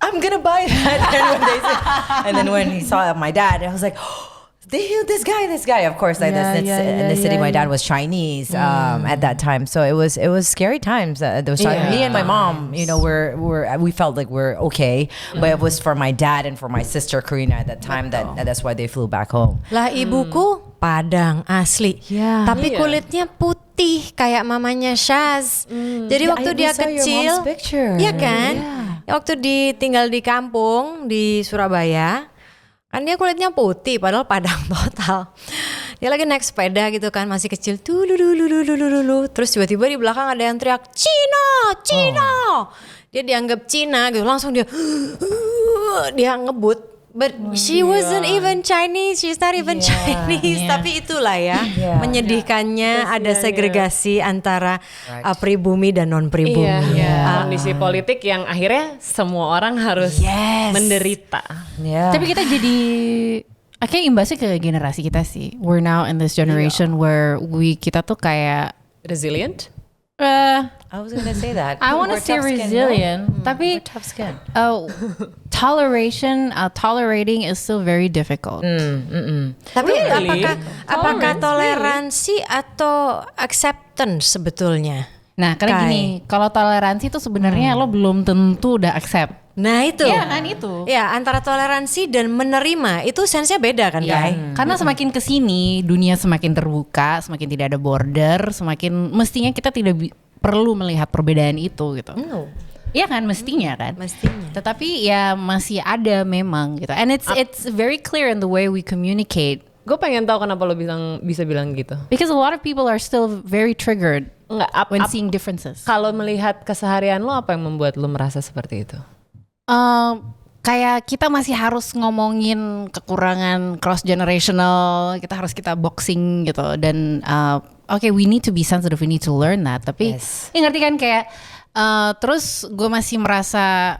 I'm gonna buy that. And then when he saw my dad, I was like, this guy. Of course, like in the city, my dad was Chinese at that time, so it was scary times. Me and my mom, we felt like we're okay, but it was for my dad and for my sister Karina at that time that's why they flew back home. Lah ibuku Padang asli, tapi kulitnya putih kayak mamanya Shaz. Jadi waktu dia kecil, ya kan, waktu tinggal di kampung di Surabaya. Kan dia kulitnya putih padahal Padang total. Dia lagi naik sepeda gitu kan, masih kecil tuh lulu. Terus tiba-tiba di belakang ada yang teriak Cina. Dia dianggap Cina gitu, langsung dia ngebut. But she wasn't even Chinese, she's not even Chinese. Tapi itulah ya, menyedihkannya ada segregasi antara pribumi dan non pribumi. Kondisi politik yang akhirnya semua orang harus menderita. Tapi kita jadi akhirnya imbasnya ke generasi kita sih. We're now in this generation where kita tuh kayak resilient. I was gonna say that. I want to say resilient, tapi tough skin. Tolerating is still very difficult. Tapi apakah toleransi atau acceptance sebetulnya? Nah, karena gini, kalau toleransi itu sebenarnya lo belum tentu udah accept. Nah itu. Iya kan itu. Ya, antara toleransi dan menerima itu sense-nya beda kan, Kai? Karena semakin kesini dunia semakin terbuka, semakin tidak ada border, semakin mestinya kita tidak perlu melihat perbedaan itu gitu. Iya kan, mestinya kan. Mestinya. Tetapi ya masih ada memang gitu. And it's very clear in the way we communicate. Gue pengen tahu kenapa lo bisa bilang gitu. Because a lot of people are still very triggered when seeing differences. Kalau melihat keseharian lo, apa yang membuat lo merasa seperti itu? Kayak kita masih harus ngomongin kekurangan cross generational, kita boxing gitu dan okay, we need to be sensitive, we need to learn that. Tapi ya ngerti kan kayak terus gue masih merasa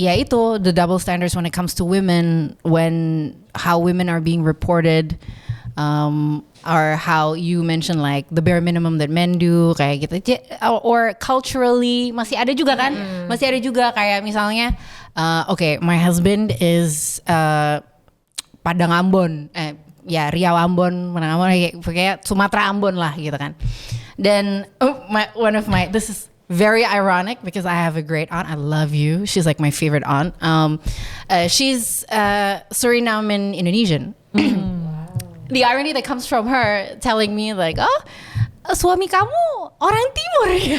ya itu the double standards when it comes to women, how women are being reported, or how you mention like the bare minimum that men do kayak gitu, or culturally masih ada juga kan, masih ada juga kayak misalnya okay, my husband is Padang Ambon, Riau Ambon, Padang Ambon kayak Sumatera Ambon lah gitu kan. Dan this is very ironic because I have a great aunt. I love you. She's like my favorite aunt. She's Surinamen Indonesian. The irony that comes from her telling me like, suami kamu orang timur ya.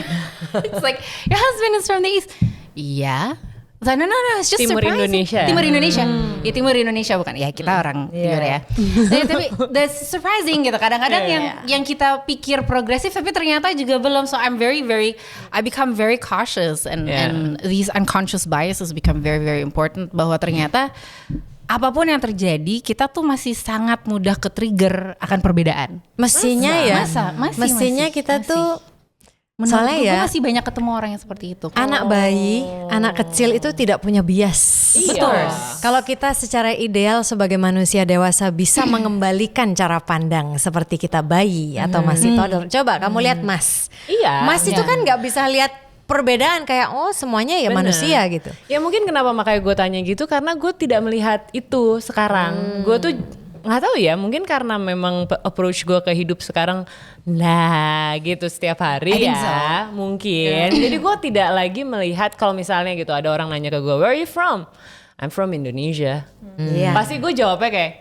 It's like, your husband is from the east. Yeah, So, no, it's just Timur surprising. Indonesia. Timur Indonesia. Ya Timur Indonesia bukan. Ya kita orang Timur ya. Tapi that's surprising gitu. Kadang-kadang yang kita pikir progresif tapi ternyata juga belum. So I become very cautious and these unconscious biases become very very important, bahwa ternyata apapun yang terjadi, kita tuh masih sangat mudah ke-trigger akan perbedaan. Mestinya Mestinya kita tuh soalnya ya, gue masih banyak ketemu orang yang seperti itu. Anak bayi, anak kecil itu tidak punya bias. Betul. Kalau kita secara ideal sebagai manusia dewasa bisa mengembalikan cara pandang seperti kita bayi atau masih toddler. Coba kamu lihat Mas. Iya. Mas itu kan nggak bisa lihat perbedaan kayak semuanya ya manusia gitu. Ya mungkin kenapa makanya gue tanya gitu, karena gue tidak melihat itu sekarang. Gue tuh nggak tahu ya, mungkin karena memang approach gue ke hidup sekarang gitu setiap hari ya, mungkin. Jadi gue tidak lagi melihat kalau misalnya gitu ada orang nanya ke gue, where are you from? I'm from Indonesia. Pasti gue jawabnya kayak,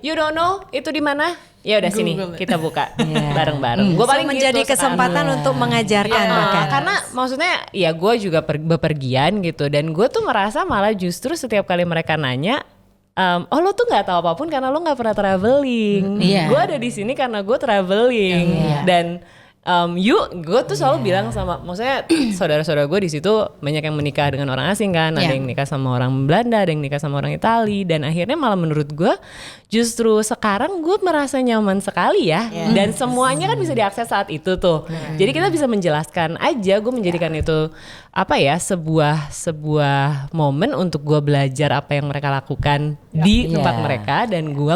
you don't know itu di mana? Ya udah sini kita buka bareng-bareng. Gue paling menjadi gitu kesempatan untuk mengajarkan bahkan. Karena maksudnya ya gue juga bepergian gitu, dan gue tuh merasa malah justru setiap kali mereka nanya, lo tuh nggak tahu apapun karena lo nggak pernah traveling. Gue ada di sini karena gue traveling. Dan gue tuh selalu bilang sama, maksudnya saudara-saudara gue di situ banyak yang menikah dengan orang asing kan, ada yang nikah sama orang Belanda, ada yang nikah sama orang Itali, dan akhirnya malah menurut gue justru sekarang gue merasa nyaman sekali ya, dan semuanya kan bisa diakses saat itu tuh. Jadi kita bisa menjelaskan aja, gue menjadikan itu sebuah momen untuk gue belajar apa yang mereka lakukan di tempat mereka, dan gue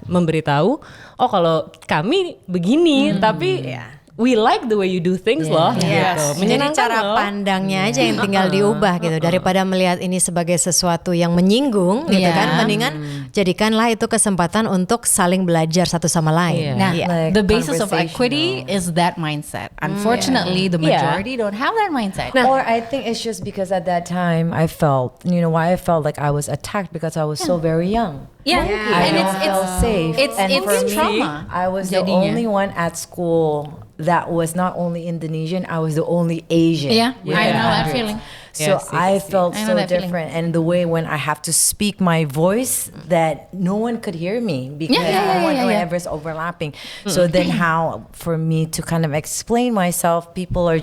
memberitahu, kalau kami begini, tapi we like the way you do things loh. Gitu. Jadi cara pandangnya aja yang tinggal diubah gitu. Daripada melihat ini sebagai sesuatu yang menyinggung gitu kan, mendingan jadikanlah itu kesempatan untuk saling belajar satu sama lain. Nah, the basis of equity is that mindset. Unfortunately, the majority don't have that mindset. Or I think it's just because at that time I felt, why I felt like I was attacked because I was so very young. I don't feel safe. It's trauma. I was the only one at school that was not only Indonesian, I was the only Asian. I know that feeling. So I felt so different, and the way when I have to speak my voice that no one could hear me because whenever it's overlapping. So then how for me to kind of explain myself, people are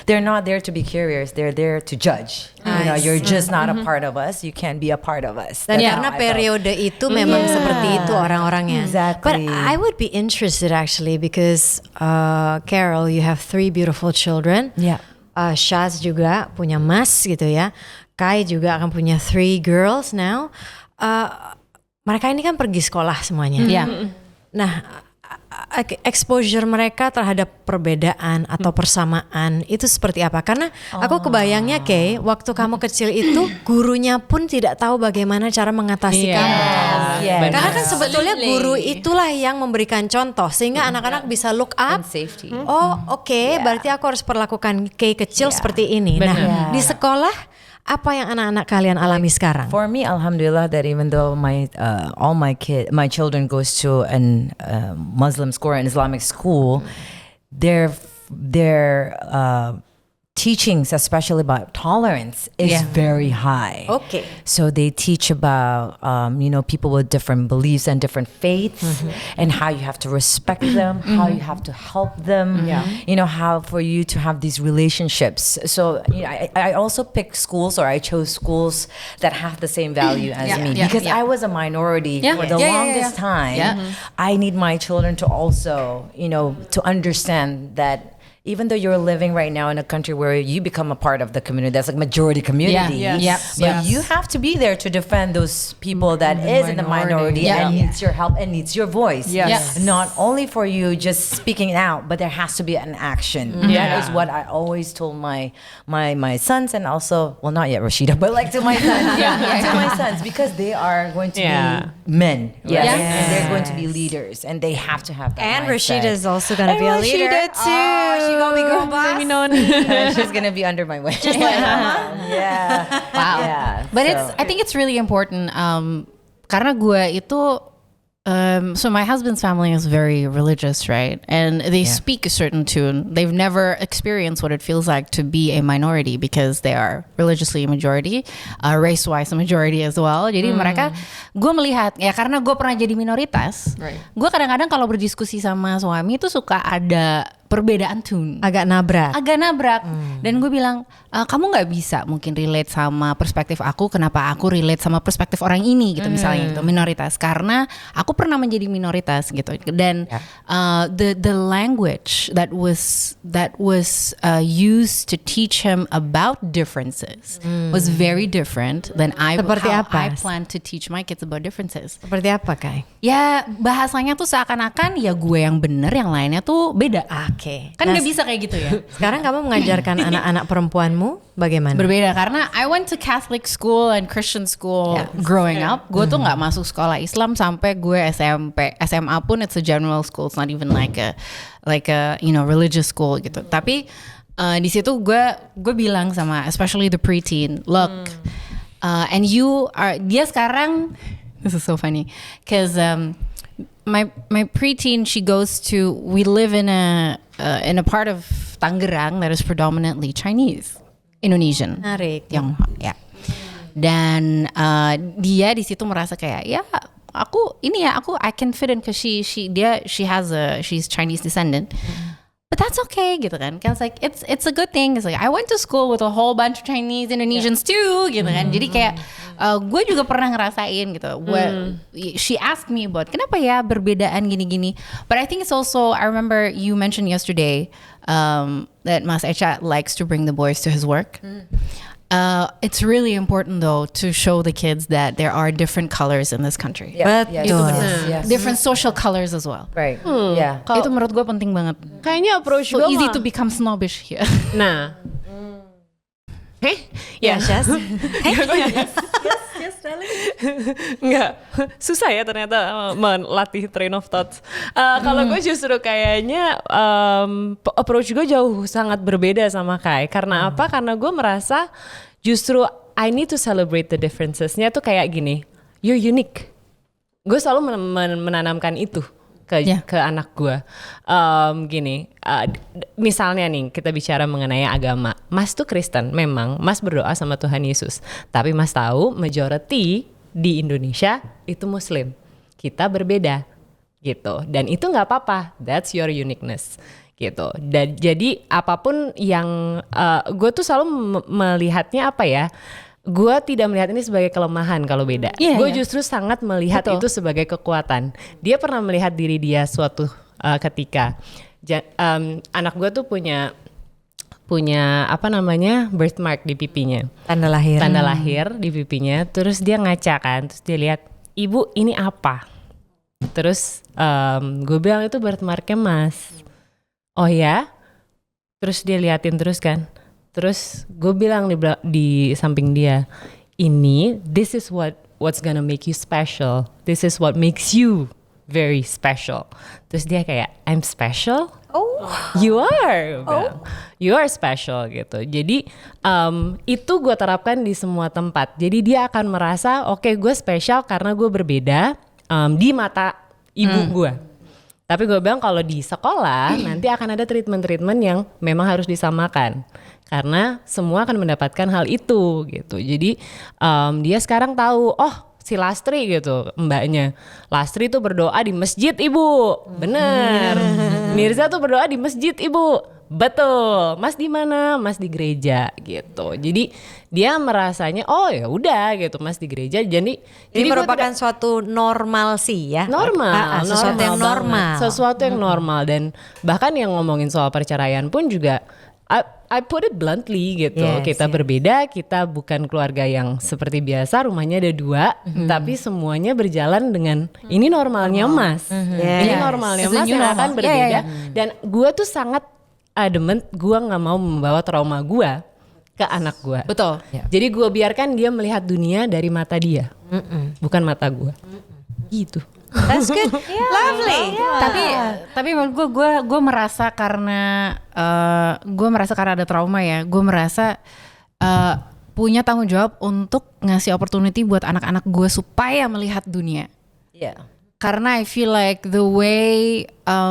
they're not there to be curious, they're there to judge. You're just not a part of us, you can't be a part of us. Dan karena periode itu memang seperti itu orang-orangnya. Exactly. But I would be interested actually because Carol, you have 3 beautiful children. Shaz juga punya Mas gitu ya. Kai juga akan punya 3 girls now. Mereka ini kan pergi sekolah semuanya. Nah, exposure mereka terhadap perbedaan atau persamaan itu seperti apa? Karena aku kebayangnya Kay, waktu kamu kecil itu gurunya pun tidak tahu bagaimana cara mengatasi kamu. Karena kan sebetulnya guru itulah yang memberikan contoh sehingga anak-anak bisa look up. Berarti aku harus perlakukan Kay kecil seperti ini. Nah, di sekolah apa yang anak-anak kalian alami sekarang? For me, alhamdulillah, that even though all my children goes to an Muslim school or an Islamic school, their teachings, especially about tolerance, is very high. So they teach about people with different beliefs and different faiths, and how you have to respect them, how you have to help them, how for you to have these relationships. So I also pick schools, or I chose schools that have the same value as me, because I was a minority for the longest time. I need my children to also, to understand that even though you're living right now in a country where you become a part of the community, that's like majority community, but you have to be there to defend those people that is in the minority and needs your help and needs your voice. Not only for you just speaking out, but there has to be an action. That is what I always told my sons, and also, well, not yet Rashida, but like to my sons, to my sons, because they are going to be men, right? And they're going to be leaders, and they have to have that And mindset. Rashida is also going to be a leader. Rashida too. She gonna be girl boss. She's gonna be under my wing. Just like Wow. Yeah. But I think it's really important. Karena gue itu So my husband's family is very religious, right? And they speak a certain tune. They've never experienced what it feels like to be a minority because they are religiously a majority, race-wise a majority as well. Jadi mereka, gue melihat ya karena gue pernah jadi minoritas, gue kadang-kadang kalau berdiskusi sama suami tuh suka ada perbedaan tune, agak nabrak. Dan gue bilang kamu nggak bisa mungkin relate sama perspektif aku, kenapa aku relate sama perspektif orang ini gitu misalnya gitu, minoritas, karena aku pernah menjadi minoritas gitu. Dan the language that was used to teach him about differences was very different than I plan to teach my kids about differences. Seperti apa, Kai? Ya bahasanya tuh seakan-akan ya gue yang bener, yang lainnya tuh beda. Kan nggak bisa kayak gitu ya. Sekarang kamu mengajarkan anak-anak perempuanmu bagaimana? Berbeda karena I went to Catholic school and Christian school growing up. Gue tuh nggak masuk sekolah Islam sampai gue SMA pun it's a general school. It's not even like a religious school gitu. Tapi di situ gue bilang sama especially the preteen, look, and you are, dia sekarang, this is so funny because my preteen, she goes to, we live in a part of Tangerang that is predominantly Chinese, Indonesian, Tionghoa, ya. Dan dia di situ merasa kayak I can fit in because she's Chinese descendant. But that's okay gitu kan. It's like it's a good thing. It's like I went to school with a whole bunch of Chinese Indonesians too gitu kan. Jadi kayak gue juga pernah ngerasain gitu. She asked me about kenapa ya perbedaan gini-gini. But I think it's also, I remember you mentioned yesterday that Mas Echa likes to bring the boys to his work. It's really important though to show the kids that there are different colors in this country. Different social colors as well. Right. Itu menurut gue penting banget. Kayaknya approach so gue easy to become snobbish here. Nah. Yes. Yes, darling. Enggak, susah ya ternyata melatih train of thoughts. Kalau gue justru kayaknya approach gue jauh sangat berbeda sama Kai. Karena apa? Karena gue merasa justru I need to celebrate the differences-nya tuh kayak gini. You're unique. Gue selalu menanamkan itu ke anak gue. Misalnya nih kita bicara mengenai agama. Mas tuh Kristen, memang Mas berdoa sama Tuhan Yesus. Tapi Mas tahu majority di Indonesia itu Muslim. Kita berbeda gitu. Dan itu nggak apa-apa. That's your uniqueness gitu. Dan jadi apapun yang gue tuh selalu melihatnya apa ya? Gue tidak melihat ini sebagai kelemahan kalau beda. Gue justru sangat melihat itu sebagai kekuatan. Dia pernah melihat diri dia suatu ketika anak gue tuh punya birthmark di pipinya. Tanda lahir di pipinya. Terus dia ngaca kan, terus dia lihat, ibu ini apa? Terus gue bilang itu birthmarknya Mas. Oh ya? Terus dia liatin terus kan. Terus gue bilang di samping dia, this is what's gonna make you special. This is what makes you very special. Terus dia kayak, I'm special? Oh, you are. You are special gitu. Jadi itu gue terapkan di semua tempat. Jadi dia akan merasa, oke, gue special karena gue berbeda di mata ibu gue. Tapi gue bilang kalau di sekolah nanti akan ada treatment yang memang harus disamakan. Karena semua akan mendapatkan hal itu gitu. Jadi dia sekarang tahu, si Lastri gitu, mbaknya. Lastri tuh berdoa di masjid ibu, bener. Mirza tuh berdoa di masjid ibu, betul. Mas di mana? Mas di gereja gitu. Jadi dia merasanya, ya udah gitu, Mas di gereja. Jadi merupakan suatu normal sih ya. Sesuatu yang normal. Sesuatu yang normal. Dan bahkan yang ngomongin soal perceraian pun juga, I put it bluntly gitu. Kita berbeda, kita bukan keluarga yang seperti biasa, rumahnya ada 2, tapi semuanya berjalan dengan ini normalnya Mas. Ini normalnya Mas yang akan berbeda. Dan gue tuh sangat adamant, gue nggak mau membawa trauma gue ke anak gue. Betul. Jadi gue biarkan dia melihat dunia dari mata dia, bukan mata gue. Gitu. That's good. Lovely. Tapi menurut gue merasa karena ada trauma ya. Gue merasa punya tanggung jawab untuk ngasih opportunity buat anak-anak gue supaya melihat dunia. karena I feel like the way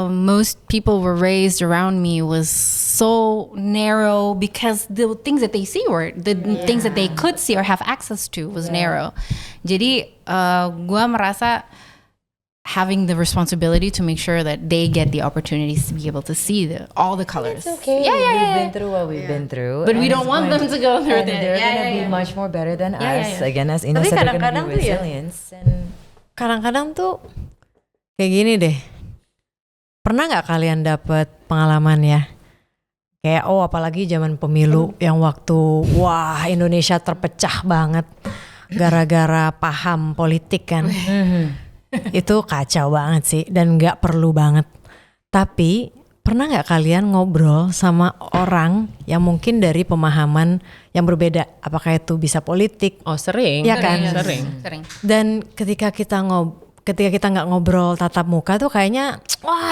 most people were raised around me was so narrow because the things that they see were the things that they could see or have access to was narrow. Jadi gue merasa having the responsibility to make sure that they get the opportunities to be able to see all the colors. It's okay. We've been through what we've been through, but we don't want them to go through that. They're gonna be much more better than us. Again, as Ina Tapi said, they're gonna kadang-kadang be tuh ya, resilience. And kadang-kadang tuh kayak gini deh. Pernah nggak kalian dapet pengalaman ya? Kayak apalagi zaman pemilu yang waktu Indonesia terpecah banget gara-gara paham politik kan. Itu kacau banget sih dan nggak perlu banget. Tapi pernah nggak kalian ngobrol sama orang yang mungkin dari pemahaman yang berbeda? Apakah itu bisa politik? Oh sering. Ya kan? Sering. Dan ketika kita nggak ngobrol tatap muka tuh kayaknya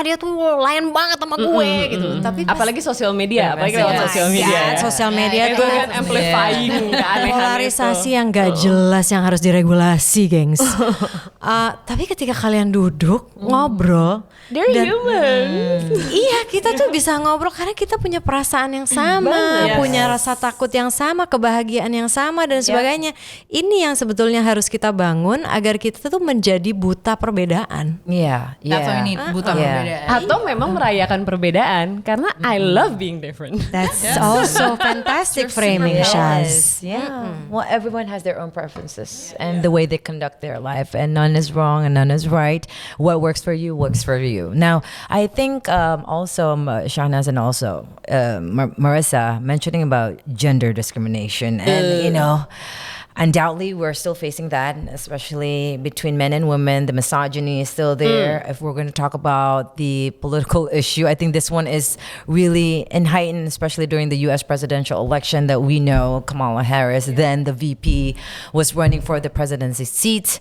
dia tuh lain banget sama gue gitu. Tapi apalagi sosial media, apalagi lewat sosial media. Sosial media tuh kan amplifying keanehan polarisasi yang gak jelas yang harus diregulasi, gengs. Tapi ketika kalian duduk ngobrol, they're human. Iya, kita tuh bisa ngobrol karena kita punya perasaan yang sama, punya rasa takut yang sama, kebahagiaan yang sama dan sebagainya. Ini yang sebetulnya harus kita bangun agar kita tuh menjadi buta perbedaan. That's what we need, buta perbedaan. Atau memang merayakan perbedaan karena I love being different. That's also fantastic framing, Shaz. Well, everyone has their own preferences and the way they conduct their life, and none is wrong and none is right. What works for you works for you. Now, I think also Shahnaz and also Marissa mentioning about gender discrimination, and undoubtedly we're still facing that, especially between men and women. The misogyny is still there. If we're going to talk about the political issue, I think this one is really heightened, especially during the US presidential election that we know Kamala Harris, then the VP, was running for the presidency seat.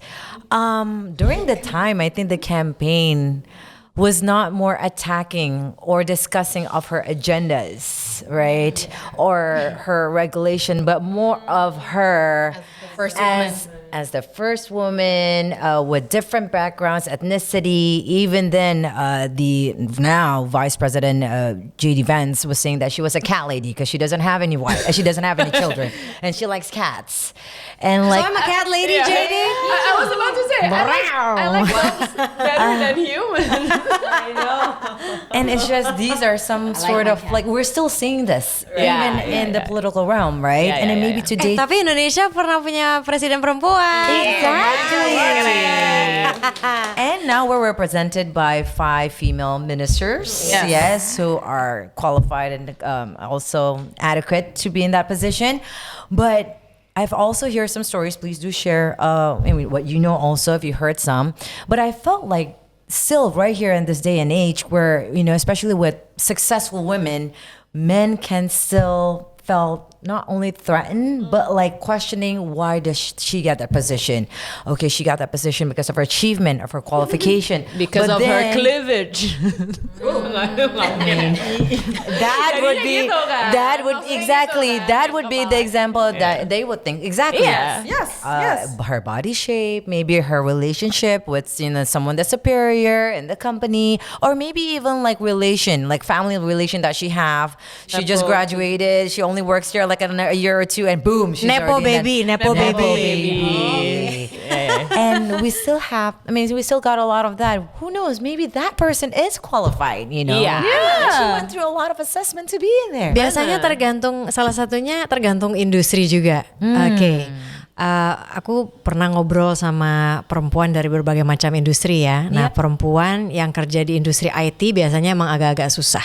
During the time, I think the campaign was not more attacking or discussing of her agendas, right? Or her regulation, but more of her as the first woman with different backgrounds, ethnicity. Even then, the now Vice President J.D. Vance was saying that she was a cat lady because she doesn't have any she doesn't have any children, and she likes cats. And like, So I'm a cat lady, JD. I was about to say, I like dogs better than humans. I know. And it's just, these are some sort of, like, we're still seeing this, even in the political realm, right? And then maybe today. Tapi Indonesia pernah punya presiden perempuan. Exactly. And now we're represented by 5 female ministers, who are qualified and also adequate to be in that position. But I've also heard some stories. Please do share what you know also if you heard some. But I felt like still right here in this day and age where, especially with successful women, men can still felt not only threatened, but like questioning, why does she get that position? Okay, she got that position because of her achievement, of her qualification. Because of her cleavage. That would be the example that they would think. Exactly. Yes. Her body shape, maybe her relationship with someone that's superior in the company, or maybe even like family relation that she have. She just graduated. She only works here like a year or two, and boom, she's Nepo baby. And we still got a lot of that. Who knows? Maybe that person is qualified, She went through a lot of assessment to be in there. Biasanya salah satunya tergantung industri juga. Oke. Aku pernah ngobrol sama perempuan dari berbagai macam industri ya. Nah, perempuan yang kerja di industri IT biasanya emang agak-agak susah.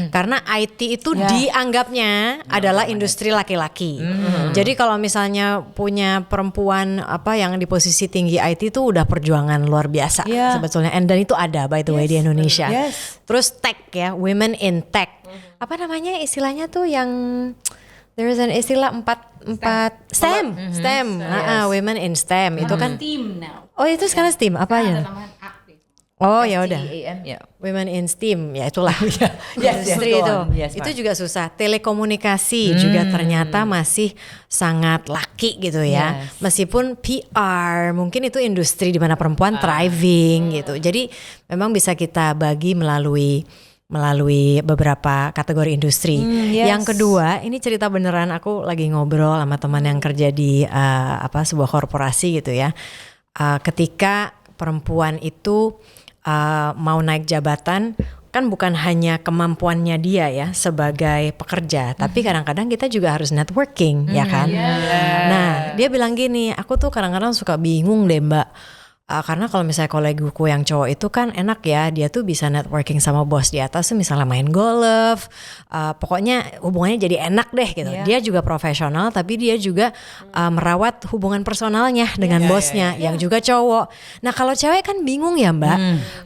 Karena IT itu dianggapnya adalah industri laki-laki. Jadi kalau misalnya punya perempuan yang di posisi tinggi IT itu udah perjuangan luar biasa sebetulnya. Dan itu ada by the way di Indonesia. Terus tech ya, women in tech. Apa namanya istilahnya tuh yang there is an istilah STEM. Women in STEM itu kan STEAM now. Oh, itu sekarang STEAM apa ya? Oh ya udah. STEAM, ya. Women in STEAM, ya itulah. Yes, Industri go itu. on. Yes, Itu Mark. juga susah. Telekomunikasi juga ternyata masih sangat laki gitu ya. Yes. Meskipun PR, mungkin itu industri di mana perempuan thriving gitu. Jadi memang bisa kita bagi melalui beberapa kategori industri. Yes. Yang kedua, ini cerita beneran, aku lagi ngobrol sama teman yang kerja di sebuah korporasi gitu ya. Ketika perempuan itu mau naik jabatan, kan bukan hanya kemampuannya dia ya sebagai pekerja, tapi kadang-kadang kita juga harus networking, ya kan? Nah, dia bilang gini, aku tuh kadang-kadang suka bingung deh Mbak. Karena kalau misalnya kolegiku yang cowok itu kan enak ya, dia tuh bisa networking sama bos di atas tuh misalnya main golf, pokoknya hubungannya jadi enak deh gitu. Dia juga profesional tapi dia juga merawat hubungan personalnya dengan bosnya yang juga cowok. Nah kalau cewek kan bingung ya Mbak,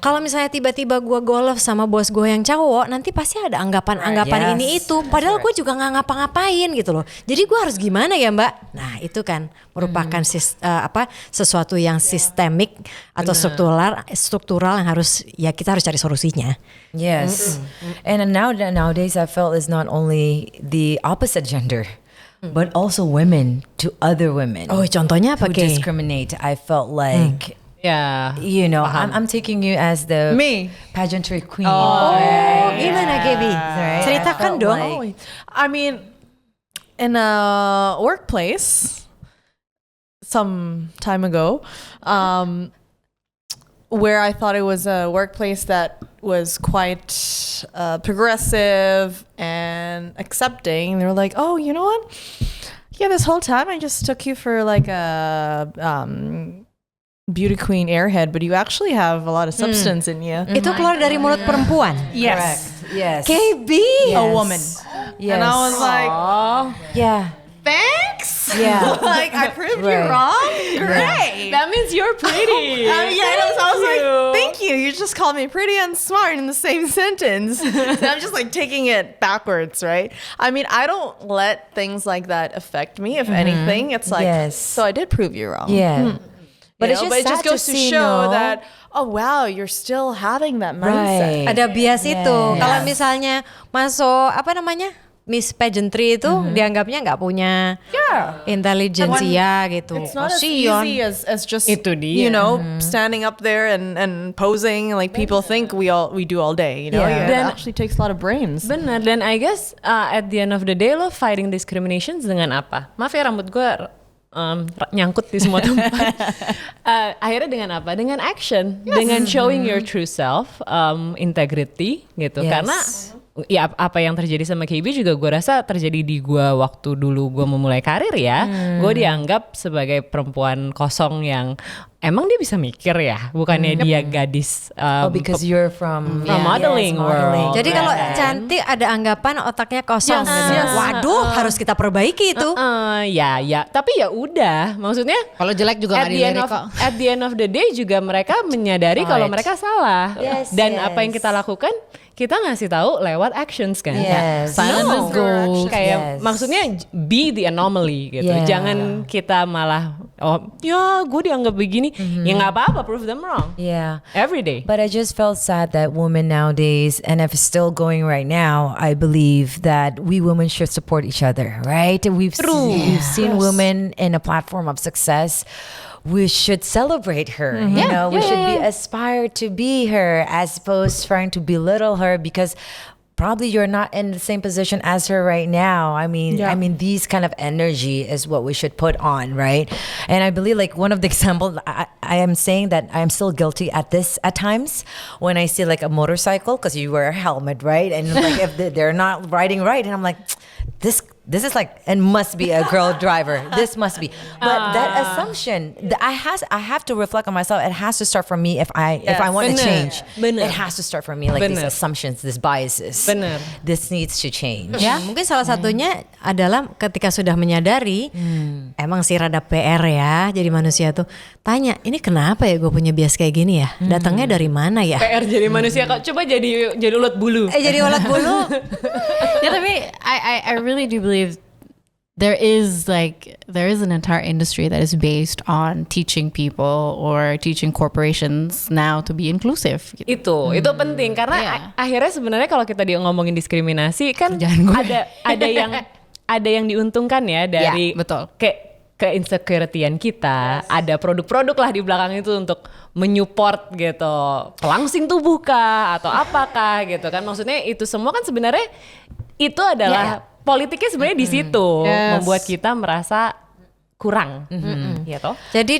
kalau misalnya tiba-tiba gue golf sama bos gue yang cowok, nanti pasti ada anggapan ini itu, padahal gue juga nggak ngapa-ngapain gitu loh. Jadi gue harus gimana ya Mbak? Nah itu kan merupakan sesuatu yang sistemik atau struktural yang kita harus cari solusinya. Yes. And nowadays I felt it's not only the opposite gender, but also women to other women. Oh, contohnya apa who Kay? discriminate. I felt like you know, I'm taking you as the pageantry queen. Gimana Gaby? Right? Ceritakan I felt dong. like- I mean, in a workplace, some time ago, where I thought it was a workplace that was quite progressive and accepting. They were like, "Oh, you know what? Yeah, this whole time I just took you for like a beauty queen airhead, but you actually have a lot of substance in you." Itu keluar dari mulut perempuan. Yes, Yes. KB. a woman. Yes. And I was like, yeah. "Thanks." Yeah. Like I proved you Right. wrong. Great. That means you're pretty. So I was like, thank you. You just called me pretty and smart in the same sentence. So I'm just like taking it backwards, right? I mean, I don't let things like that affect me. If anything, it's like, Yes. so I did prove you wrong. Yeah. But it's just it sad just to goes to see, show no? that, oh wow, you're still having that mindset. Right. Ada bias itu. Yes. Kalau misalnya masuk apa namanya? Miss Pageantry itu dianggapnya nggak punya intelijensia gitu. It's not as Kasian. easy as just Itu dia. you know standing up there and posing like people think we do all day. You know, Yeah. it Dan- actually takes a lot of brains. Benar, dan I guess at the end of the day lo fighting discriminations dengan apa? Maaf ya rambut gue nyangkut di semua tempat. Akhirnya dengan apa? Dengan action, dengan showing your true self, integrity gitu. Yes. Karena ya apa yang terjadi sama KB juga gue rasa terjadi di gue waktu dulu gue memulai karir ya. Gue dianggap sebagai perempuan kosong yang emang dia bisa mikir ya, bukannya dia gadis. Because you're from modeling world. Jadi kalau cantik ada anggapan otaknya kosong gitu. Yes. Waduh, harus kita perbaiki itu. Ya, tapi ya udah, maksudnya Kalau jelek juga nggak dilirik kok. at the end of the day juga mereka menyadari kalau mereka salah. Yes, Dan yes. apa yang kita lakukan, kita ngasih tahu lewat actions kan. Yes. Silence is gold. Kayak Yes. maksudnya be the anomaly gitu. Yeah. Jangan kita malah ya gue dianggap begini. Ya nggak apa-apa, prove them wrong. Yeah. Every day. But I just felt sad that women nowadays, and if it's still going right now, I believe that we women should support each other, right? We've seen women in a platform of success. We should celebrate her. You know, we should be aspire to be her as opposed to trying to belittle her because probably you're not in the same position as her right now. I mean, these kind of energy is what we should put on, right? And I believe like one of the examples, I am saying that I am still guilty at times when I see like a motorcycle because you wear a helmet, right? And like if they're not riding right, and I'm like, this is like, and must be a girl driver. This must be. But that assumption, I have to reflect on myself. It has to start from me if I want to Bener. change. Bener. It has to start from me. Like these Bener. assumptions, these biases. Bener. This needs to change. Ya, mungkin salah satunya adalah ketika sudah menyadari, emang sih rada PR ya, jadi manusia tuh tanya, ini kenapa ya gue punya bias kayak gini ya? Datangnya dari mana ya? PR jadi manusia kok, coba jadi ulat bulu. Jadi ulat bulu. Ya tapi I really do believe there is an entire industry that is based on teaching people or teaching corporations now to be inclusive. Gitu. Itu penting karena akhirnya sebenarnya kalau kita ngomongin diskriminasi kan ada yang diuntungkan ya dari betul. ke insecurity-an kita, ada produk-produk lah di belakang itu untuk menyupport gitu, pelangsing tubuh kah atau apakah gitu kan, maksudnya itu semua kan sebenarnya itu adalah politiknya sebenarnya di situ membuat kita merasa kurang, gitu. Jadi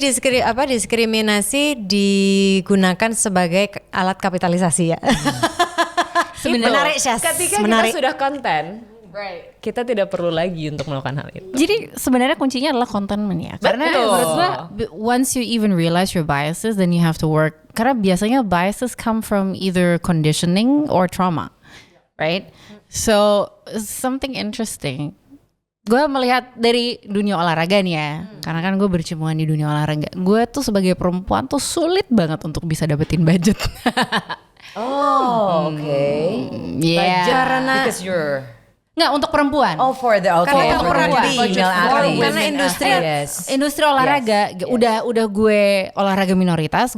diskriminasi digunakan sebagai alat kapitalisasi ya. Sebenarnya ketika kita sudah konten, kita tidak perlu lagi untuk melakukan hal itu. Jadi sebenarnya kuncinya adalah contentment ya. Karena menurut gue, once you even realize your biases, then you have to work. Karena biasanya biases come from either conditioning or trauma, right? So something interesting. Gue melihat dari dunia olahraga nih ya, karena kan gue berkecimpung di dunia olahraga. Gue tuh sebagai perempuan tuh sulit banget untuk bisa dapetin budget. Okay. Yeah. Karena because you're nggak untuk perempuan. For the female athlete. Karena industri olahraga udah gue olahraga minoritas,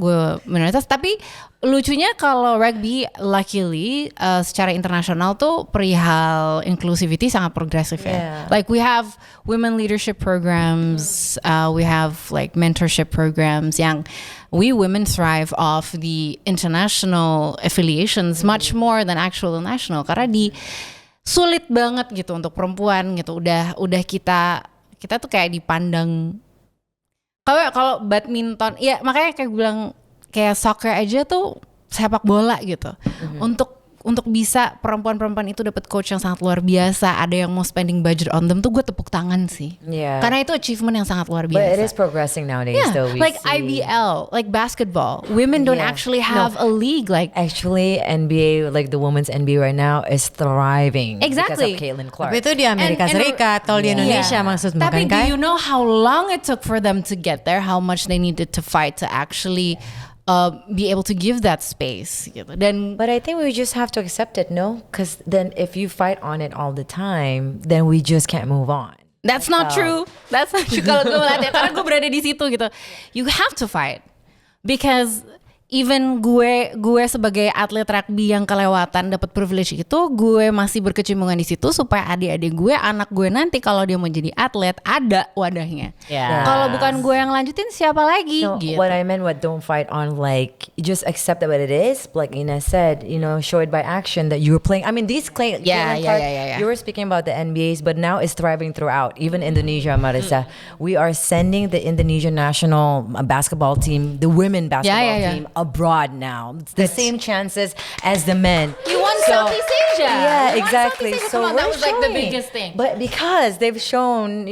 tapi lucunya kalau rugby luckily secara internasional tuh perihal inclusivity sangat progresif ya. Like we have women leadership programs, we have like mentorship programs yang we women thrive off the international affiliations much more than actual national, karena sulit banget gitu untuk perempuan gitu. Udah kita tuh kayak dipandang kalau badminton ya, makanya kayak gue bilang kayak soccer aja tuh, sepak bola gitu. Untuk bisa perempuan-perempuan itu dapat coach yang sangat luar biasa, ada yang mau spending budget on them tuh gue tepuk tangan sih. Karena itu achievement yang sangat luar biasa. But it is progressing nowadays though. Like IBL, like basketball. Women don't actually have a league like. Actually NBA, like the women's NBA right now is thriving. Exactly. Because of Caitlin Clark. Tapi itu di Amerika Serikat, kalau di Indonesia maksudnya kan. Tapi do you know how long it took for them to get there? How much they needed to fight to actually be able to give that space gitu. But I think we just have to accept it, no? Because then if you fight on it all the time, then we just can't move on. That's not true. That's not true. Kalau gue melihatnya, karena gue berada di situ gitu. You have to fight because even gue sebagai atlet rugby yang kelewatan dapat privilege itu, gue masih berkecimpungan di situ supaya adik-adik gue, anak gue nanti kalau dia mau jadi atlet ada wadahnya. Kalau bukan gue yang lanjutin, siapa lagi? No, gitu. what I meant, don't fight on, like just accept it what it is. Like Ina said, show it by action that you were playing. I mean, these you were speaking about the NBAs, but now it's thriving throughout, even Indonesia, Marissa. We are sending the Indonesian national basketball team, the women basketball team, abroad now. It's the same chances as the men. You won Southeast Asia. Yeah, exactly. So that was like the biggest thing. But because they've shown,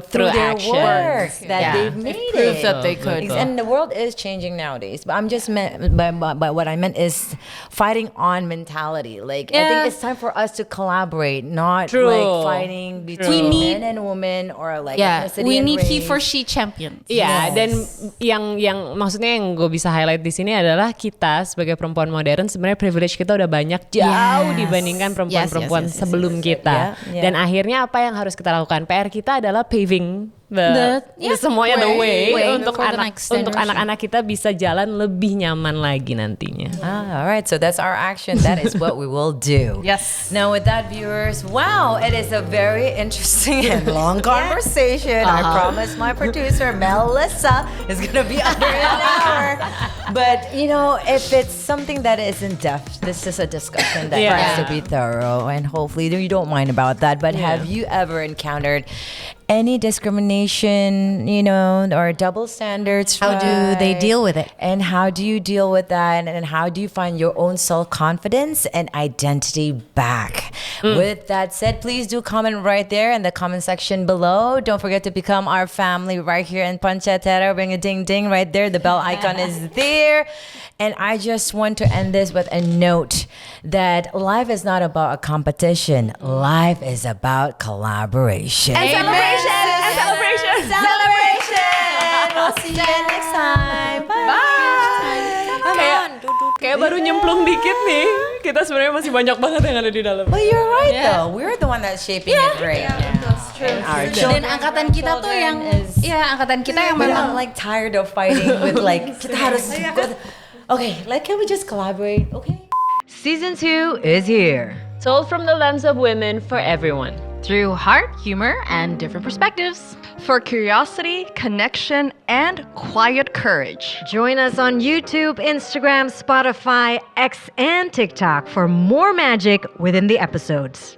through their work that they've made it. Proof that they could. And the world is changing nowadays. But I'm just but what I meant is fighting on mentality. Like I think it's time for us to collaborate, not like fighting between men and women or like ethnicity we and need race. he for she champions. Dan yang maksudnya yang gue bisa highlight di sini adalah kita sebagai perempuan modern sebenarnya privilege kita udah banyak jauh dibandingkan perempuan-perempuan sebelum kita. Dan akhirnya apa yang harus kita lakukan? PR kita adalah paving semuanya the way untuk anak-anak kita bisa jalan lebih nyaman lagi nantinya. Alright, so that's our action. That is what we will do. Yes. Now with that, viewers, wow, it is a very interesting and long conversation. I promise my producer Melissa is gonna be under an hour. But if it's something that is in depth, this is a discussion that has to be thorough, and hopefully you don't mind about that. But have you ever encountered any discrimination, or double standards? How do they deal with it? And how do you deal with that? And how do you find your own self-confidence and identity back? With that said, please do comment right there in the comment section below. Don't forget to become our family right here in Panchatera. Ring a ding ding right there. The bell icon is there. And I just want to end this with a note that life is not about a competition. Life is about collaboration. And celebration. We'll see you next time. Bye. Kayak baru nyemplung dikit nih. Kita sebenarnya masih banyak banget yang ada di dalam. But you're right though. We're the one that's shaping it right. And our Dan angkatan kita tuh yang angkatan kita yang but memang I'm like tired of fighting with like kita harus okay, like can we just collaborate? Okay. Season 2 is here. Told from the lens of women for everyone. through heart, humor, and different perspectives. For curiosity, connection, and quiet courage. Join us on YouTube, Instagram, Spotify, X, and TikTok for more magic within the episodes.